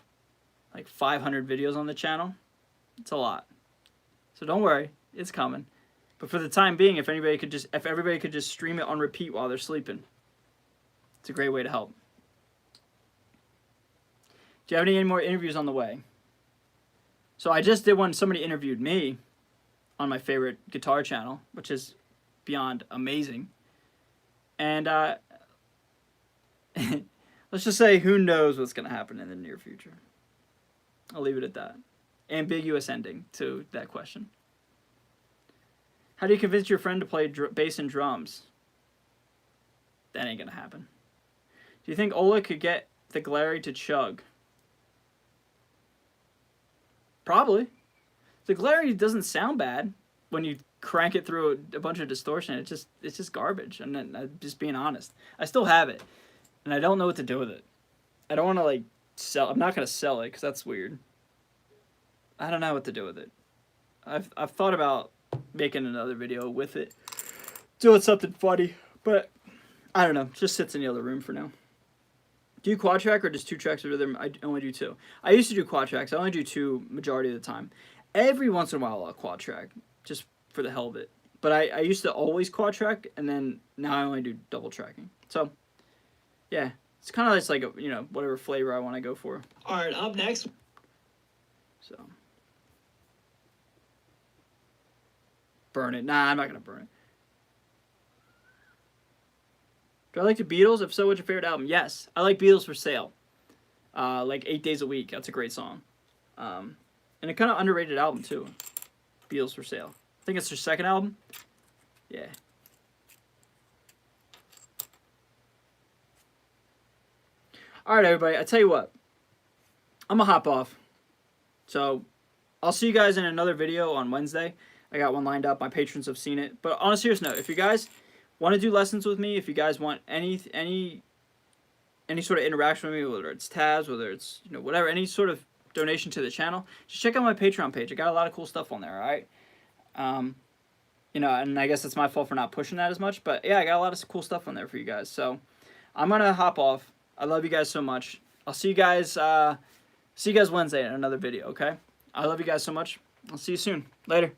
like 500 videos on the channel. It's a lot. So don't worry, it's coming. But for the time being, if everybody could just stream it on repeat while they're sleeping, it's a great way to help. Do you have any more interviews on the way? So I just did one. Somebody interviewed me on my favorite guitar channel, which is beyond amazing. And let's just say who knows what's going to happen in the near future. I'll leave it at that. Ambiguous ending to that question. How do you convince your friend to play bass and drums? That ain't gonna happen. Do you think Ola could get the Glary to chug? Probably. The Glary doesn't sound bad when you crank it through a bunch of distortion. It's just garbage. And I'm just being honest. I still have it, and I don't know what to do with it. I don't want to like sell. I'm not gonna sell it because that's weird. I don't know what to do with it. I've thought about making another video with it, doing something funny, but I don't know. It just sits in the other room for now. Do you quad track or just 2 tracks of rhythm? I only do 2. I used to do quad tracks. I only do 2 majority of the time. Every once in a while I'll quad track, just for the hell of it. But I used to always quad track, and then now I only do double tracking. So, yeah. It's kind of just like, you know, whatever flavor I want to go for. Alright, up next. So. Burn it. Nah, I'm not going to burn it. Do I like the Beatles? If so, what's your favorite album? Yes. I like Beatles for Sale. Like 8 Days a Week. That's a great song. And a kind of underrated album, too. Beatles for Sale. I think it's their second album. Yeah. Alright, everybody. I tell you what. I'm going to hop off. So, I'll see you guys in another video on Wednesday. I got one lined up. My patrons have seen it. But on a serious note, if you guys want to do lessons with me, if you guys want any sort of interaction with me, whether it's tabs, whether it's, you know, whatever, any sort of donation to the channel, just check out my Patreon page. I got a lot of cool stuff on there, all right? You know, and I guess it's my fault for not pushing that as much, but yeah, I got a lot of cool stuff on there for you guys. So I'm going to hop off. I love you guys so much. I'll see you guys Wednesday in another video, okay? I love you guys so much. I'll see you soon. Later.